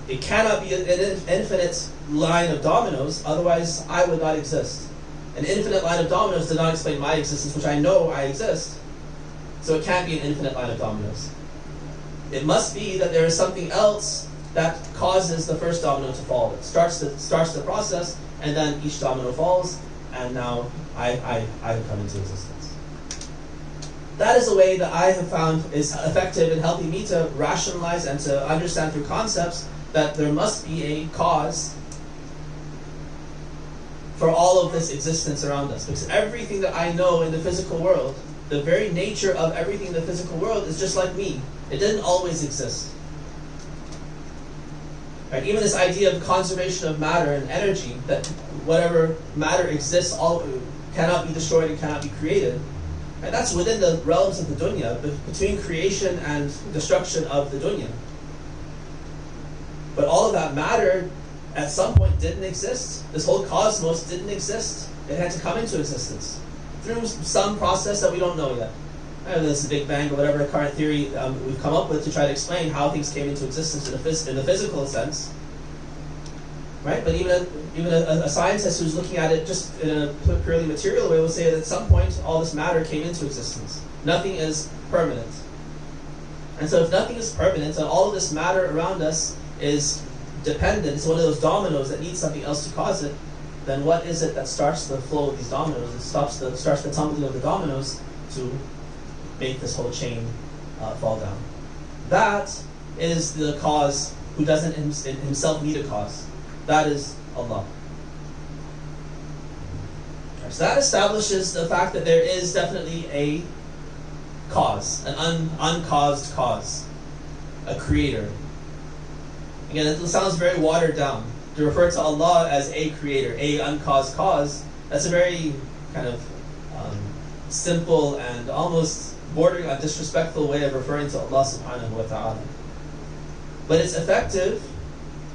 It cannot be an infinite line of dominoes, otherwise I would not exist. An infinite line of dominoes does not explain my existence, which I know I exist. So it can't be an infinite line of dominoes. It must be that there is something else that causes the first domino to fall. It starts the process, and then each domino falls, and now I have come into existence. That is a way that I have found is effective in helping me to rationalize and to understand through concepts that there must be a cause for all of this existence around us. Because everything that I know in the physical world, the very nature of everything in the physical world is just like me. It didn't always exist. Right? Even this idea of conservation of matter and energy, that whatever matter exists cannot be destroyed and cannot be created. Right? That's within the realms of the dunya, between creation and destruction of the dunya. But all of that matter at some point didn't exist. This whole cosmos didn't exist. It had to come into existence through some process that we don't know yet. Whether it's the Big Bang or whatever current theory we've come up with to try to explain how things came into existence in the physical sense. Right? But even a scientist who's looking at it just in a purely material way will say that at some point all this matter came into existence. Nothing is permanent. And so if nothing is permanent and all of this matter around us is dependent, it's one of those dominoes that needs something else to cause it, then what is it that starts the flow of these dominoes? It starts the tumbling of the dominoes to make this whole chain fall down. That is the cause who doesn't himself need a cause. That is Allah. So that establishes the fact that there is definitely a cause, an uncaused cause, a creator. Again, it sounds very watered down. To refer to Allah as a creator, a uncaused cause, that's a very kind of simple and almost bordering on disrespectful way of referring to Allah subhanahu wa ta'ala. But it's effective.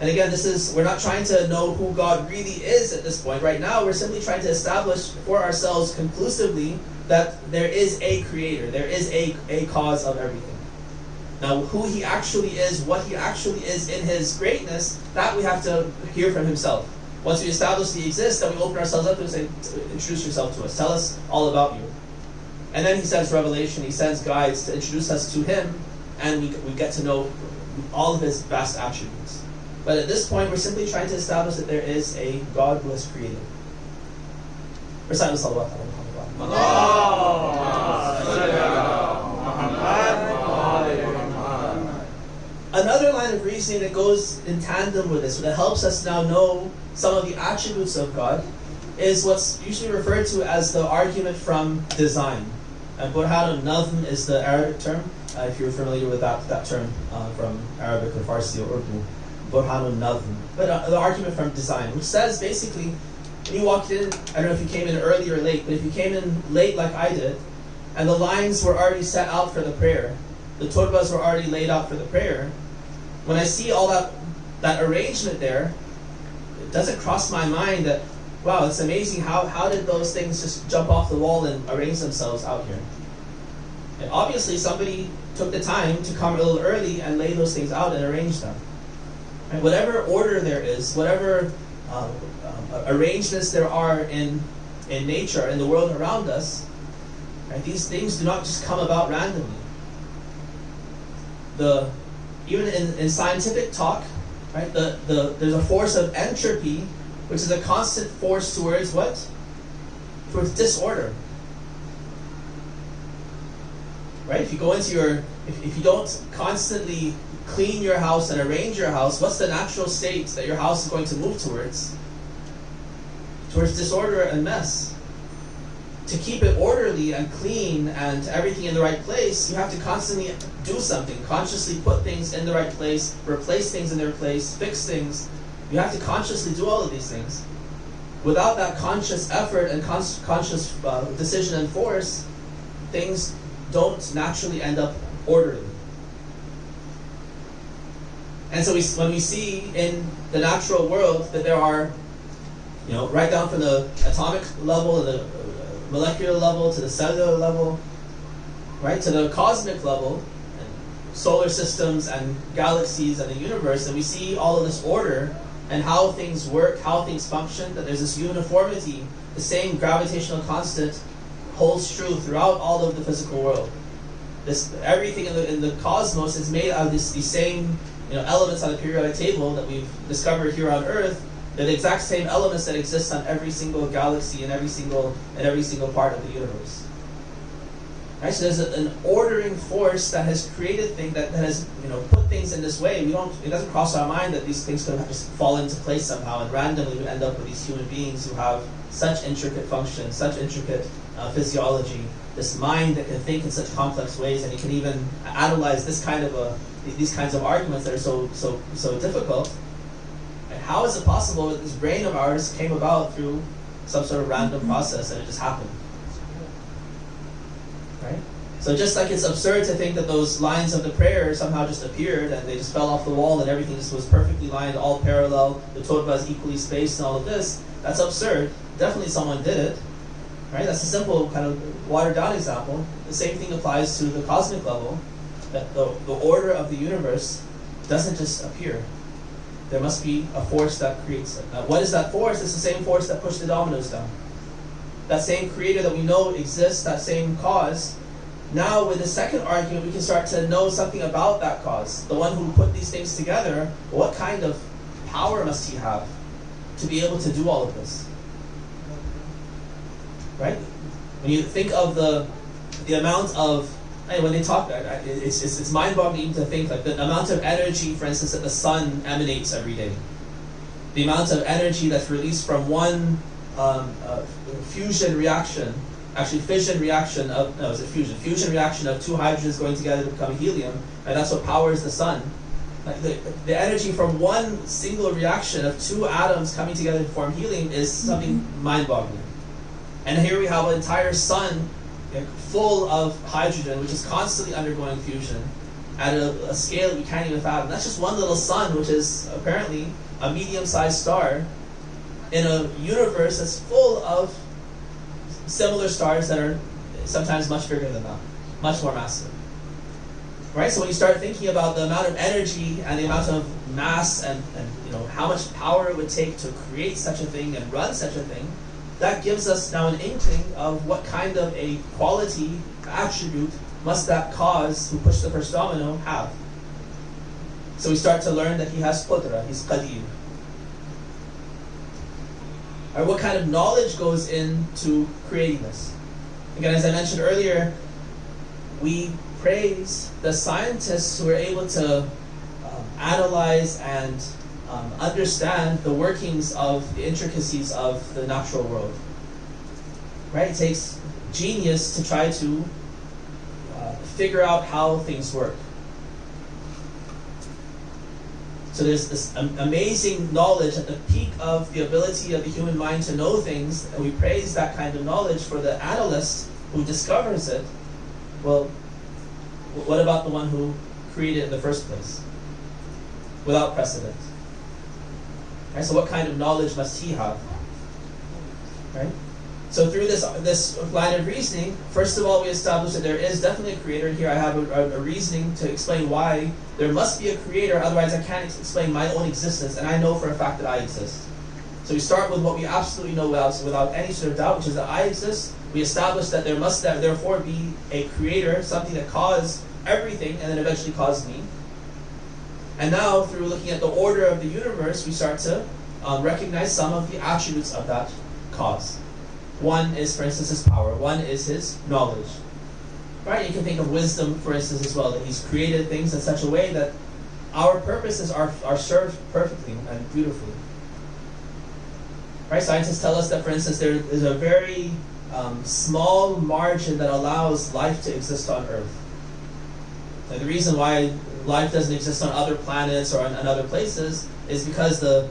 And again, we're not trying to know who God really is at this point. Right now, we're simply trying to establish for ourselves conclusively that there is a creator, there is a cause of everything. Now, who he actually is, what he actually is in his greatness, that we have to hear from himself. Once we establish he exists, then we open ourselves up to him and say, introduce yourself to us, tell us all about you. And then he sends revelation, he sends guides to introduce us to him, and we get to know all of his vast attributes. But at this point, we're simply trying to establish that there is a God who has created. Recite salawat ala Muhammad. Another line of reasoning that goes in tandem with this, that helps us now know some of the attributes of God, is what's usually referred to as the argument from design. And Burhan al-Nazm is the Arabic term, if you're familiar with that term from Arabic or Farsi or Urdu. Burhan al-Nazm. But the argument from design, which says basically, when you walked in, I don't know if you came in early or late, but if you came in late like I did, and the lines were already set out for the prayer, the turbas were already laid out for the prayer, when I see all that arrangement there, it doesn't cross my mind that, wow, it's amazing how did those things just jump off the wall and arrange themselves out here? And obviously somebody took the time to come a little early and lay those things out and arrange them. And whatever order there is, whatever arrangements there are in nature, in the world around us, right, these things do not just come about randomly. Even in scientific talk, right, there's a force of entropy, which is a constant force towards what? Towards disorder. Right? If you go into if you don't constantly clean your house and arrange your house, what's the natural state that your house is going to move towards? Towards disorder and mess. To keep it orderly and clean and everything in the right place, you have to constantly do something, consciously put things in the right place, replace things in their place, fix things. You have to consciously do all of these things. Without that conscious effort and conscious decision and force, things don't naturally end up orderly. And so when we see in the natural world that there are, right down from the atomic level, the molecular level, to the cellular level, right, to the cosmic level, and solar systems and galaxies and the universe, and we see all of this order and how things work, how things function, that there's this uniformity, the same gravitational constant holds true throughout all of the physical world. Everything in the cosmos is made out of these same elements on the periodic table that we've discovered here on Earth. They're the exact same elements that exist on every single galaxy and every single part of the universe. Right? So there's an ordering force that has created things, that has put things in this way. It doesn't cross our mind that these things could just fall into place somehow, and randomly we end up with these human beings who have such intricate functions, such intricate physiology, this mind that can think in such complex ways, and it can even analyze these kinds of arguments that are so difficult. And how is it possible that this brain of ours came about through some sort of random process and it just happened? Right? So just like it's absurd to think that those lines of the prayer somehow just appeared and they just fell off the wall and everything just was perfectly lined, all parallel, the totbah is equally spaced and all of this, that's absurd. Definitely someone did it. Right? That's a simple kind of watered down example. The same thing applies to the cosmic level, that the order of the universe doesn't just appear. There must be a force that creates it. Now, what is that force? It's the same force that pushed the dominoes down. That same creator that we know exists, that same cause. Now with the second argument, we can start to know something about that cause. The one who put these things together, what kind of power must he have to be able to do all of this? Right? When you think of the amount of, when they talk, it's mind-boggling to think like the amount of energy, for instance, that the sun emanates every day. The amount of energy that's released from one fusion reaction reaction of two hydrogens going together to become helium, and that's what powers the sun. Like the energy from one single reaction of two atoms coming together to form helium is something mind-boggling. And here we have an entire sun full of hydrogen, which is constantly undergoing fusion at a scale that we can't even fathom. That's just one little sun, which is apparently a medium-sized star in a universe that's full of similar stars that are sometimes much bigger than that, much more massive. Right? So when you start thinking about the amount of energy and the amount of mass and how much power it would take to create such a thing and run such a thing, that gives us now an inkling of what kind of a quality, attribute, must that cause who pushed the first domino have. So we start to learn that he has qudra, he's qadir. Or what kind of knowledge goes into creating this? Again, as I mentioned earlier, we praise the scientists who are able to analyze and understand the workings of the intricacies of the natural world. Right? It takes genius to try to figure out how things work. So there's this amazing knowledge at the peak of the ability of the human mind to know things, and we praise that kind of knowledge for the analyst who discovers it. Well, what about the one who created it in the first place? Without precedent. Right? So what kind of knowledge must he have? Right? So through this line of reasoning, first of all, we establish that there is definitely a creator. Here I have a reasoning to explain why there must be a creator, otherwise I can't explain my own existence, and I know for a fact that I exist. So we start with what we absolutely know without any sort of doubt, which is that I exist. We establish that there must therefore be a creator, something that caused everything and then eventually caused me. And now, through looking at the order of the universe, we start to recognize some of the attributes of that cause. One is, for instance, his power. One is his knowledge. Right? You can think of wisdom, for instance, as well, that he's created things in such a way that our purposes are served perfectly and beautifully. Right? Scientists tell us that, for instance, there is a very small margin that allows life to exist on Earth. Now, the reason why life doesn't exist on other planets or on other places is because the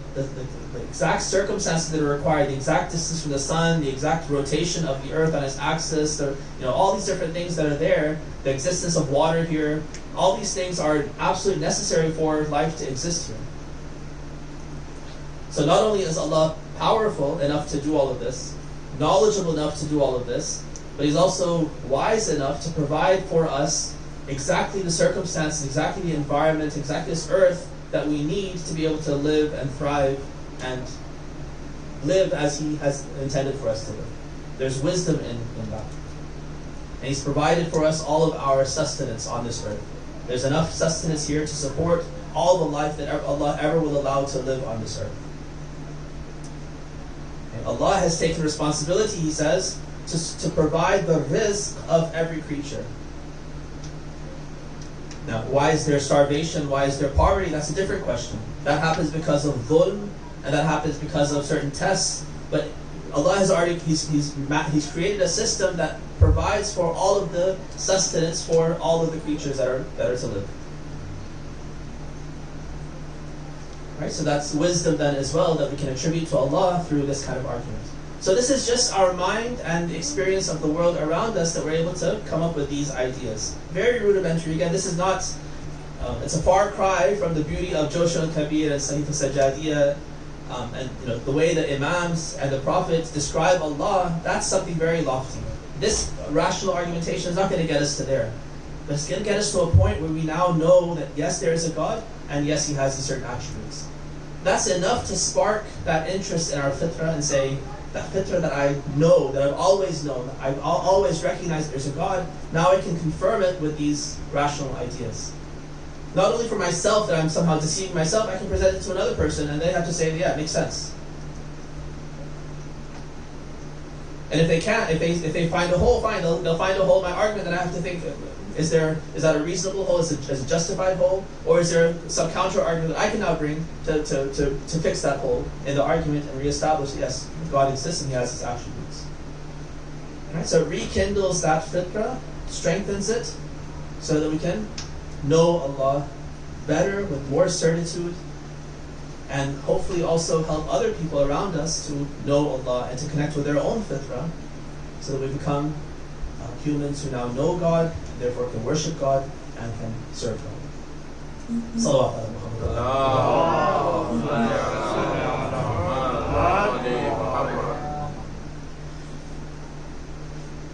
exact circumstances that are required, the exact distance from the sun, the exact rotation of the Earth on its axis, all these different things that are there, the existence of water here, all these things are absolutely necessary for life to exist here. So not only is Allah powerful enough to do all of this, knowledgeable enough to do all of this, but He's also wise enough to provide for us exactly the circumstances, exactly the environment, exactly this earth that we need to be able to live and thrive and live as He has intended for us to live. There's wisdom in that. And He's provided for us all of our sustenance on this earth. There's enough sustenance here to support all the life that Allah ever will allow to live on this earth. And Allah has taken responsibility, He says, to provide the rizq of every creature. Now, why is there starvation? Why is there poverty? That's a different question. That happens because of dhulm, and that happens because of certain tests. But Allah has already He's created a system that provides for all of the sustenance for all of the creatures that are to live. Right? So that's wisdom then as well that we can attribute to Allah through this kind of argument. So this is just our mind and the experience of the world around us that we're able to come up with these ideas. Very rudimentary. Again, this is not, it's a far cry from the beauty of Joshua al-Kabir and Sahif al-Sajjadiyah, and the way the Imams and the Prophets describe Allah. That's something very lofty. This rational argumentation is not going to get us to there. But it's going to get us to a point where we now know that yes, there is a God, and yes, He has these certain attributes. That's enough to spark that interest in our fitrah and say, that fitrah that I know, that I've always known, I've always recognized there's a God, now I can confirm it with these rational ideas. Not only for myself, that I'm somehow deceiving myself, I can present it to another person and they have to say, yeah, it makes sense. And if they can't, if they find a hole, fine, they'll find a hole in my argument, then I have to think, is that a reasonable hole? Is it a justified hole? Or is there some counter argument that I can now bring to fix that hole in the argument and reestablish, yes, God exists and He has His attributes. Right? So it rekindles that fitrah, strengthens it, so that we can know Allah better with more certitude, and hopefully also help other people around us to know Allah and to connect with their own fitrah, so that we become humans who now know God, and therefore can worship God and can serve God. Salawat ala Muhammad.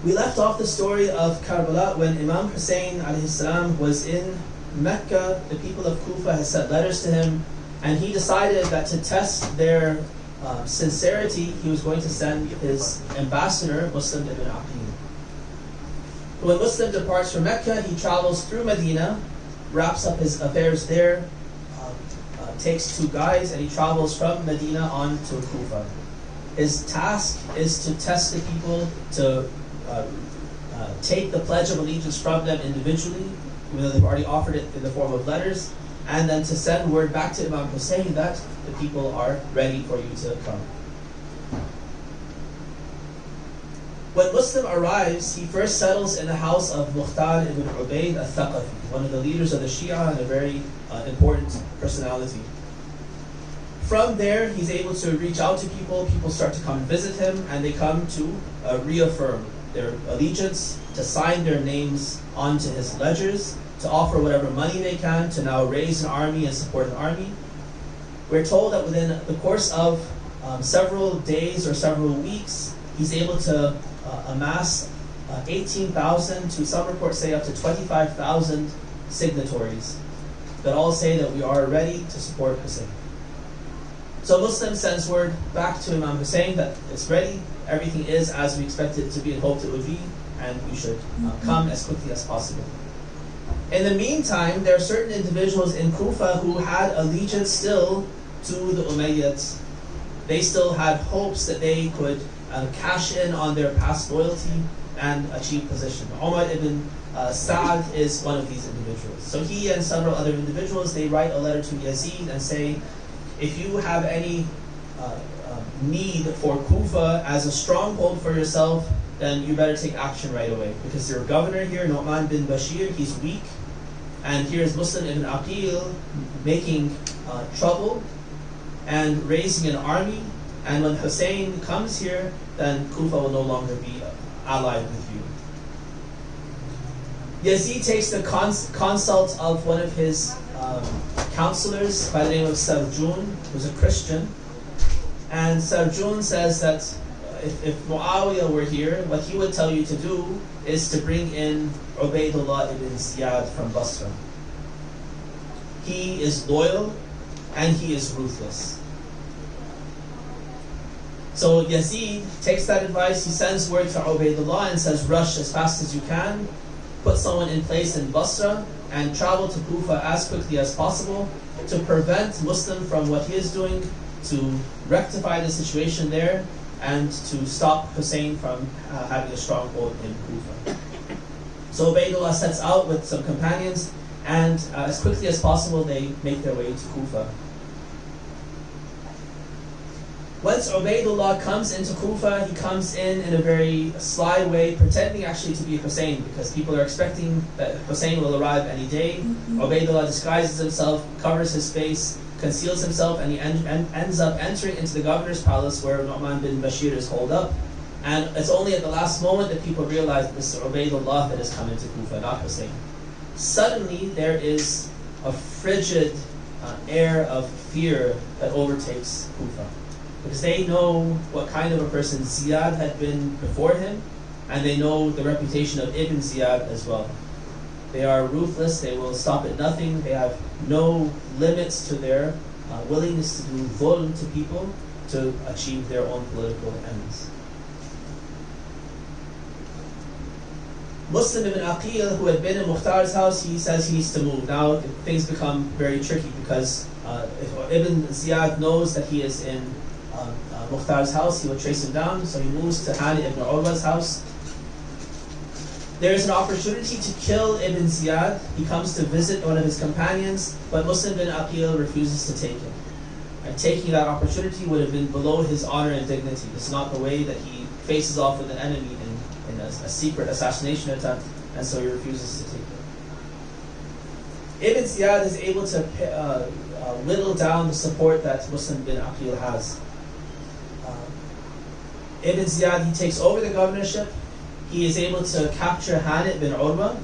We left off the story of Karbala when Imam Hussein alayhi salam was in Mecca. The people of Kufa had sent letters to him, and he decided that to test their sincerity, he was going to send his ambassador, Muslim ibn Aqil. When Muslim departs from Mecca, he travels through Medina, wraps up his affairs there, takes 2 guides, and he travels from Medina on to Kufa. His task is to test the people, to take the Pledge of Allegiance from them individually, even though they've already offered it in the form of letters, and then to send word back to Imam Hussein that the people are ready for you to come. When Muslim arrives, he first settles in the house of Mukhtar ibn Ubayd al-Thaqafi, one of the leaders of the Shia and a very important personality. From there, he's able to reach out to people. People start to come visit him, and they come to reaffirm their allegiance, to sign their names onto his ledgers, to offer whatever money they can to now raise an army and support an army. We're told that within the course of several days or several weeks, he's able to amass 18,000 to some reports say up to 25,000 signatories that all say that we are ready to support Hussein. So Muslim sends word back to Imam Hussein that it's ready, everything is as we expected it to be and hoped it would be, and we should come as quickly as possible. In the meantime, there are certain individuals in Kufa who had allegiance still to the Umayyads. They still had hopes that they could cash in on their past loyalty and achieve position. Umar ibn Sa'd is one of these individuals. So he and several other individuals, they write a letter to Yazid and say, if you have any need for Kufa as a stronghold for yourself, then you better take action right away. Because your governor here, Nu'man bin Bashir, he's weak. And here's Muslim ibn Aqil making trouble and raising an army. And when Hussein comes here, then Kufa will no longer be allied with you. Yazid takes the consult of one of his counselors by the name of Sarjun, who's a Christian. And Sarjun says that if Muawiyah were here, what he would tell you to do is to bring in Ubaydullah ibn Ziyad from Basra. He is loyal and he is ruthless. So Yazid takes that advice, he sends word to Ubaydullah and says, rush as fast as you can, put someone in place in Basra, and travel to Kufa as quickly as possible to prevent Muslim from what he is doing, to rectify the situation there, and to stop Hussein from having a stronghold in Kufa. So Ubaydullah sets out with some companions, and as quickly as possible they make their way to Kufa. Once Ubaydullah comes into Kufa, he comes in a very sly way, pretending actually to be Hussein, because people are expecting that Hussein will arrive any day. Ubaydullah disguises himself, covers his face, conceals himself, and he ends up entering into the governor's palace where Nu'man bin Bashir is holed up. And it's only at the last moment that people realize that this is Ubaydullah that has come into Kufa, not Hussein. Suddenly there is a frigid air of fear that overtakes Kufa, because they know what kind of a person Ziyad had been before him, and they know the reputation of Ibn Ziyad as well. They are ruthless, they will stop at nothing, they have no limits to their willingness to do dhulm to people to achieve their own political ends. Muslim ibn Aqil, who had been in Mukhtar's house, he says he needs to move. Now things become very tricky, because if Ibn Ziyad knows that he is in Mukhtar's house, he will trace him down, so he moves to Hani ibn Urwa's house. There is an opportunity to kill Ibn Ziyad. He comes to visit one of his companions, but Muslim ibn Aqil refuses to take him. And taking that opportunity would have been below his honor and dignity. This is not the way that he faces off with an enemy in a secret assassination attempt, and so he refuses to take it. Ibn Ziyad is able to whittle down the support that Muslim bin Aqil has. Ibn Ziyad, he takes over the governorship. He is able to capture Hanit bin Urwa,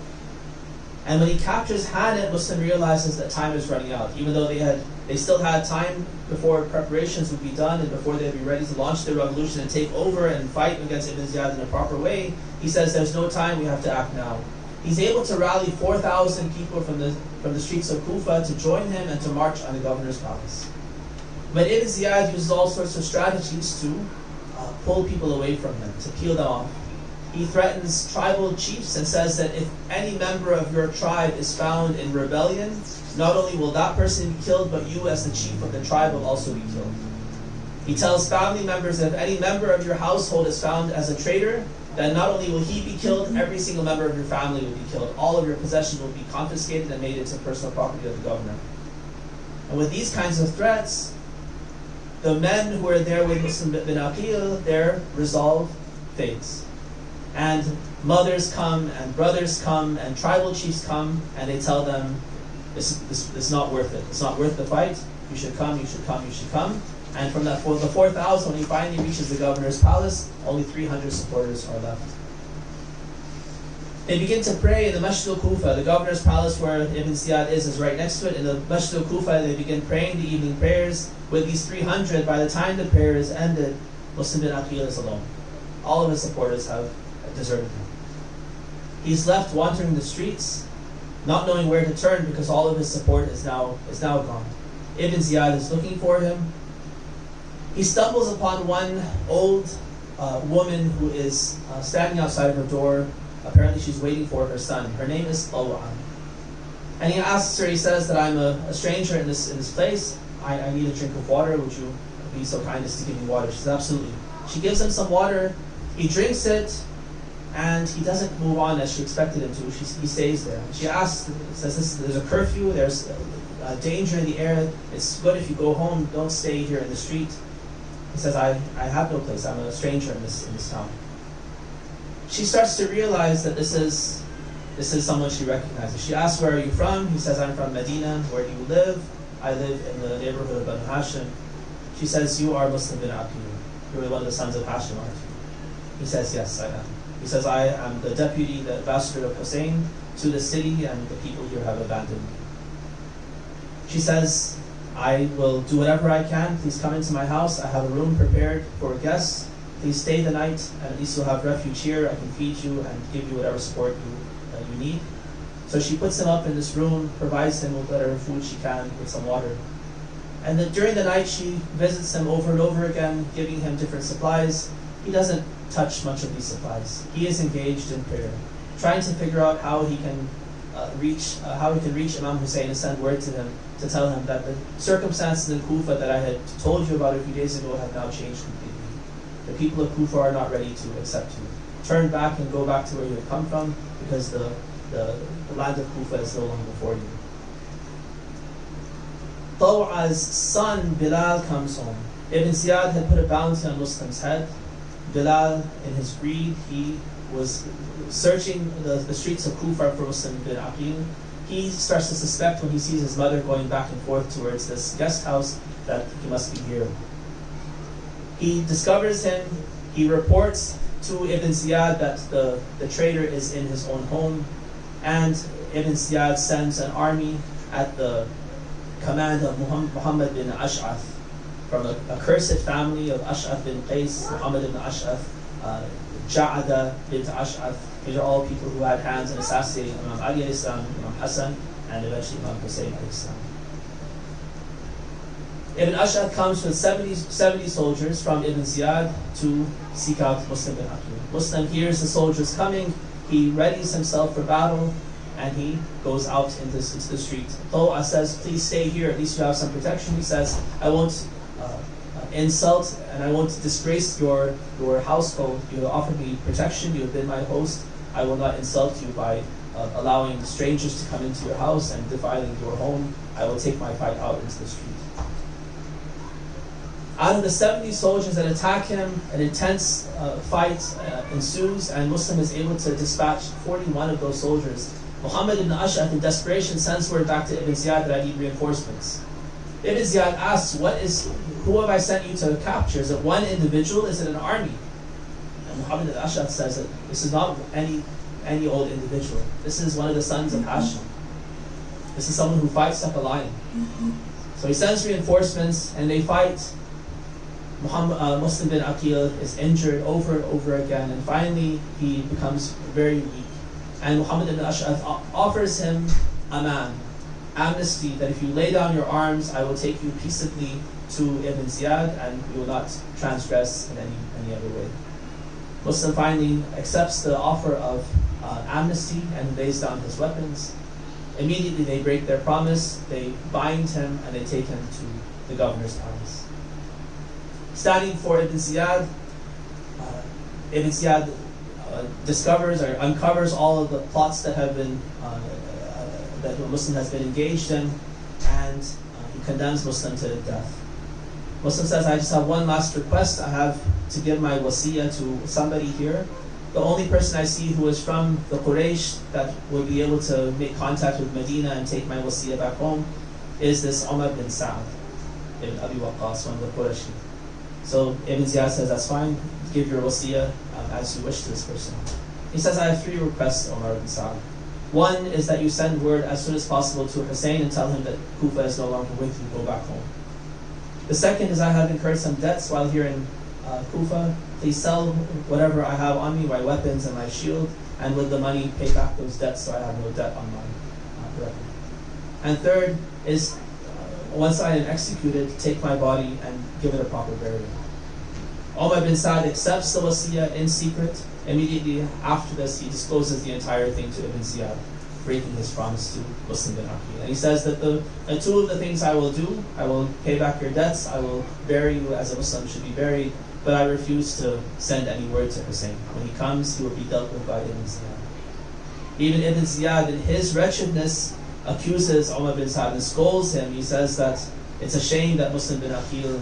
and when he captures Hanit, Muslim realizes that time is running out. Even though they still had time before preparations would be done and before they'd be ready to launch their revolution and take over and fight against Ibn Ziyad in a proper way, he says there's no time, we have to act now. He's able to rally 4,000 people from the streets of Kufa to join him and to march on the governor's palace. But Ibn Ziyad uses all sorts of strategies to pull people away from him, to peel them off. He threatens tribal chiefs and says that if any member of your tribe is found in rebellion, not only will that person be killed, but you as the chief of the tribe will also be killed. He tells family members that if any member of your household is found as a traitor, then not only will he be killed, every single member of your family will be killed. All of your possessions will be confiscated and made into personal property of the governor. And with these kinds of threats, the men who are there with Muslim bin Aqil, their resolve fades. And mothers come, and brothers come, and tribal chiefs come, and they tell them, this is not worth it. It's not worth the fight. You should come, you should come, you should come. And from the 4,000, when he finally reaches the governor's palace, only 300 supporters are left. They begin to pray in the Masjid al-Kufa. The governor's palace where Ibn Ziyad is right next to it. In the Masjid al-Kufa, they begin praying the evening prayers. With these 300, by the time the prayer is ended, Muslim bin Aqil is alone. All of his supporters have deserted him. He's left wandering the streets, not knowing where to turn because all of his support is now gone. Ibn Ziyad is looking for him. He stumbles upon one old woman who is standing outside her door. Apparently she's waiting for her son. Her name is Taw'a. And he asks her, he says that I'm a stranger in this place. I need a drink of water. Would you be so kind as to give me water? She says, absolutely. She gives him some water. He drinks it, and he doesn't move on as she expected him to. He stays there. She asks, says, there's a curfew, there's danger in the air. It's good if you go home. Don't stay here in the street. He says, I have no place. I'm a stranger in this town. She starts to realize that this is someone she recognizes. She asks, where are you from? He says, I'm from Medina. Where do you live? I live in the neighborhood of Banu Hashim. She says, you are Muslim bin Aqil. You're one of the sons of Hashim, aren't you? He says, yes, I am. He says, I am the deputy, the ambassador of Hussein to the city, and the people here have abandoned me. She says, I will do whatever I can. Please come into my house. I have a room prepared for guests. Please stay the night, and at least you'll have refuge here. I can feed you and give you whatever support you need. So she puts him up in this room, provides him with whatever food she can, with some water. And then during the night, she visits him over and over again, giving him different supplies. He doesn't touch much of these supplies. He is engaged in prayer, trying to figure out how he can reach Imam Hussein and send word to him to tell him that the circumstances in Kufa that I had told you about a few days ago have now changed completely. The people of Kufa are not ready to accept you. Turn back and go back to where you have come from, because the land of Kufa is no longer for you. Taw'a's son Bilal comes home. Ibn Ziyad had put a bounty on Muslim's head. Bilal, in his greed, he was searching the streets of Kufa for Muslim bin Aqil. he starts to suspect when he sees his mother going back and forth towards this guest house that he must be here. He discovers him, he reports to Ibn Ziyad that the traitor is in his own home, and Ibn Ziyad sends an army at the command of Muhammad bin Ash'ath, from a cursed family of Ash'ath bin Qais, Muhammad bin Ash'ath, Ja'ada bin Ash'ath. These are all people who had hands in assassinating Imam Ali alayhi salam, Imam Hassan, and eventually Imam Hussein alayhi salam. Ibn Ash'ath comes with 70 soldiers from Ibn Ziyad to seek out Muslim bin Aqil. Muslim hears the soldiers coming, he readies himself for battle, and he goes out into the street. Tawa says, please stay here, at least you have some protection. He says, I won't insult and I won't disgrace your household. You have offered me protection, you have been my host. I will not insult you by allowing strangers to come into your house and defiling your home. I will take my fight out into the street. Out of the 70 soldiers that attack him, an intense fight ensues, and Muslim is able to dispatch 41 of those soldiers. Muhammad ibn Ash'ath, in desperation, sends word back to Ibn Ziyad that I need reinforcements. Ibn Ziyad asks, who have I sent you to capture? Is it one individual? Is it an army? And Muhammad ibn Ash'ath says that this is not any old individual. This is one of the sons of Hashim. This is someone who fights like a lion. So he sends reinforcements, and they fight. Muslim bin Aqil is injured over and over again, and finally he becomes very weak. And Muhammad ibn Ash'ath offers him amnesty, that if you lay down your arms, I will take you peaceably to Ibn Ziyad, and we will not transgress in any other way. Muslim finally accepts the offer of amnesty and lays down his weapons. Immediately they break their promise, they bind him, and they take him to the governor's palace. Standing for Ibn Ziyad, Ibn Ziyad discovers or uncovers all of the plots that have been that Muslim has been engaged in, and he condemns Muslim to death. Muslim says, I just have one last request. I have to give my wasiyah to somebody here. The only person I see who is from the Quraysh that will be able to make contact with Medina and take my wasiyah back home is this Umar bin Sa'd ibn Abi Waqqas, one of the Quraysh. So Ibn Ziyad says, that's fine, give your wasiyah as you wish to this person. He says, I have 3 requests, Umar bin Sa'd. One is that you send word as soon as possible to Hussein and tell him that Kufa is no longer with you, go back home. The second is, I have incurred some debts while here in Kufa. Please sell whatever I have on me, my weapons and my shield, and with the money pay back those debts so I have no debt on my record. And third is, once I am executed, take my body and give it a proper burial. Umar bin Sa'd accepts the wasiyah in secret. Immediately after this, he discloses the entire thing to Ibn Ziyad, breaking his promise to Muslim bin Aqil. And he says that the 2 of the things I will do, I will pay back your debts, I will bury you as a Muslim should be buried, but I refuse to send any word to Hussein. When he comes, he will be dealt with by Ibn Ziyad. Even Ibn Ziyad, in his wretchedness, accuses Umar bin Sa'd and scolds him. He says that it's a shame that Muslim bin Aqil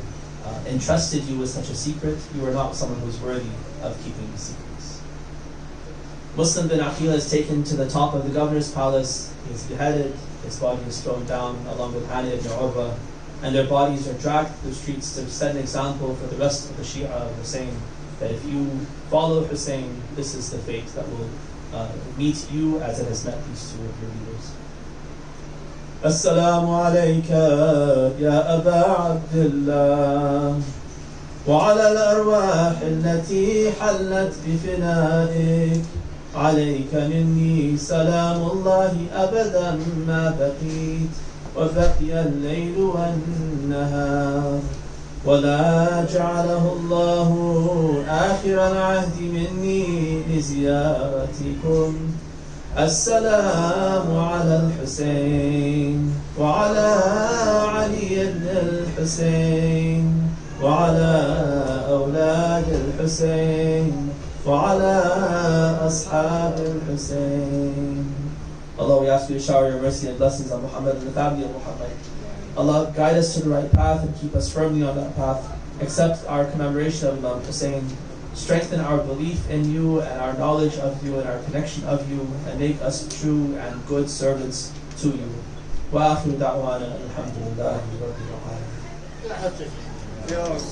entrusted you with such a secret. You are not someone who is worthy of keeping the secrets. Muslim bin Aqil is taken to the top of the governor's palace. He is beheaded. His body is thrown down along with Hani ibn Urwa, and their bodies are dragged through the streets to set an example for the rest of the Shia of Hussein, that if you follow Hussein, this is the fate that will meet you as it has met these 2 of your leaders. السلام عليك يا أبا عبد الله وعلى الأرواح التي حلت بفنائك عليك مني سلام الله أبدا ما بقيت وبقي الليل والنهار ولا جعله الله آخر العهد مني لزيارتكم. السلام على الحسين وعلى علي بن الحسين وعلى أولاد الحسين وعلى أصحاب الحسين. Allah, we ask you to shower your mercy and blessings on Muhammad and the family of Muhammad. Allah, guide us to the right path and keep us firmly on that path. Accept our commemoration of Imam Hussein. Strengthen our belief in you and our knowledge of you and our connection of you, and make us true and good servants to you. وآخر دعوانا الحمد لله رب العالمين.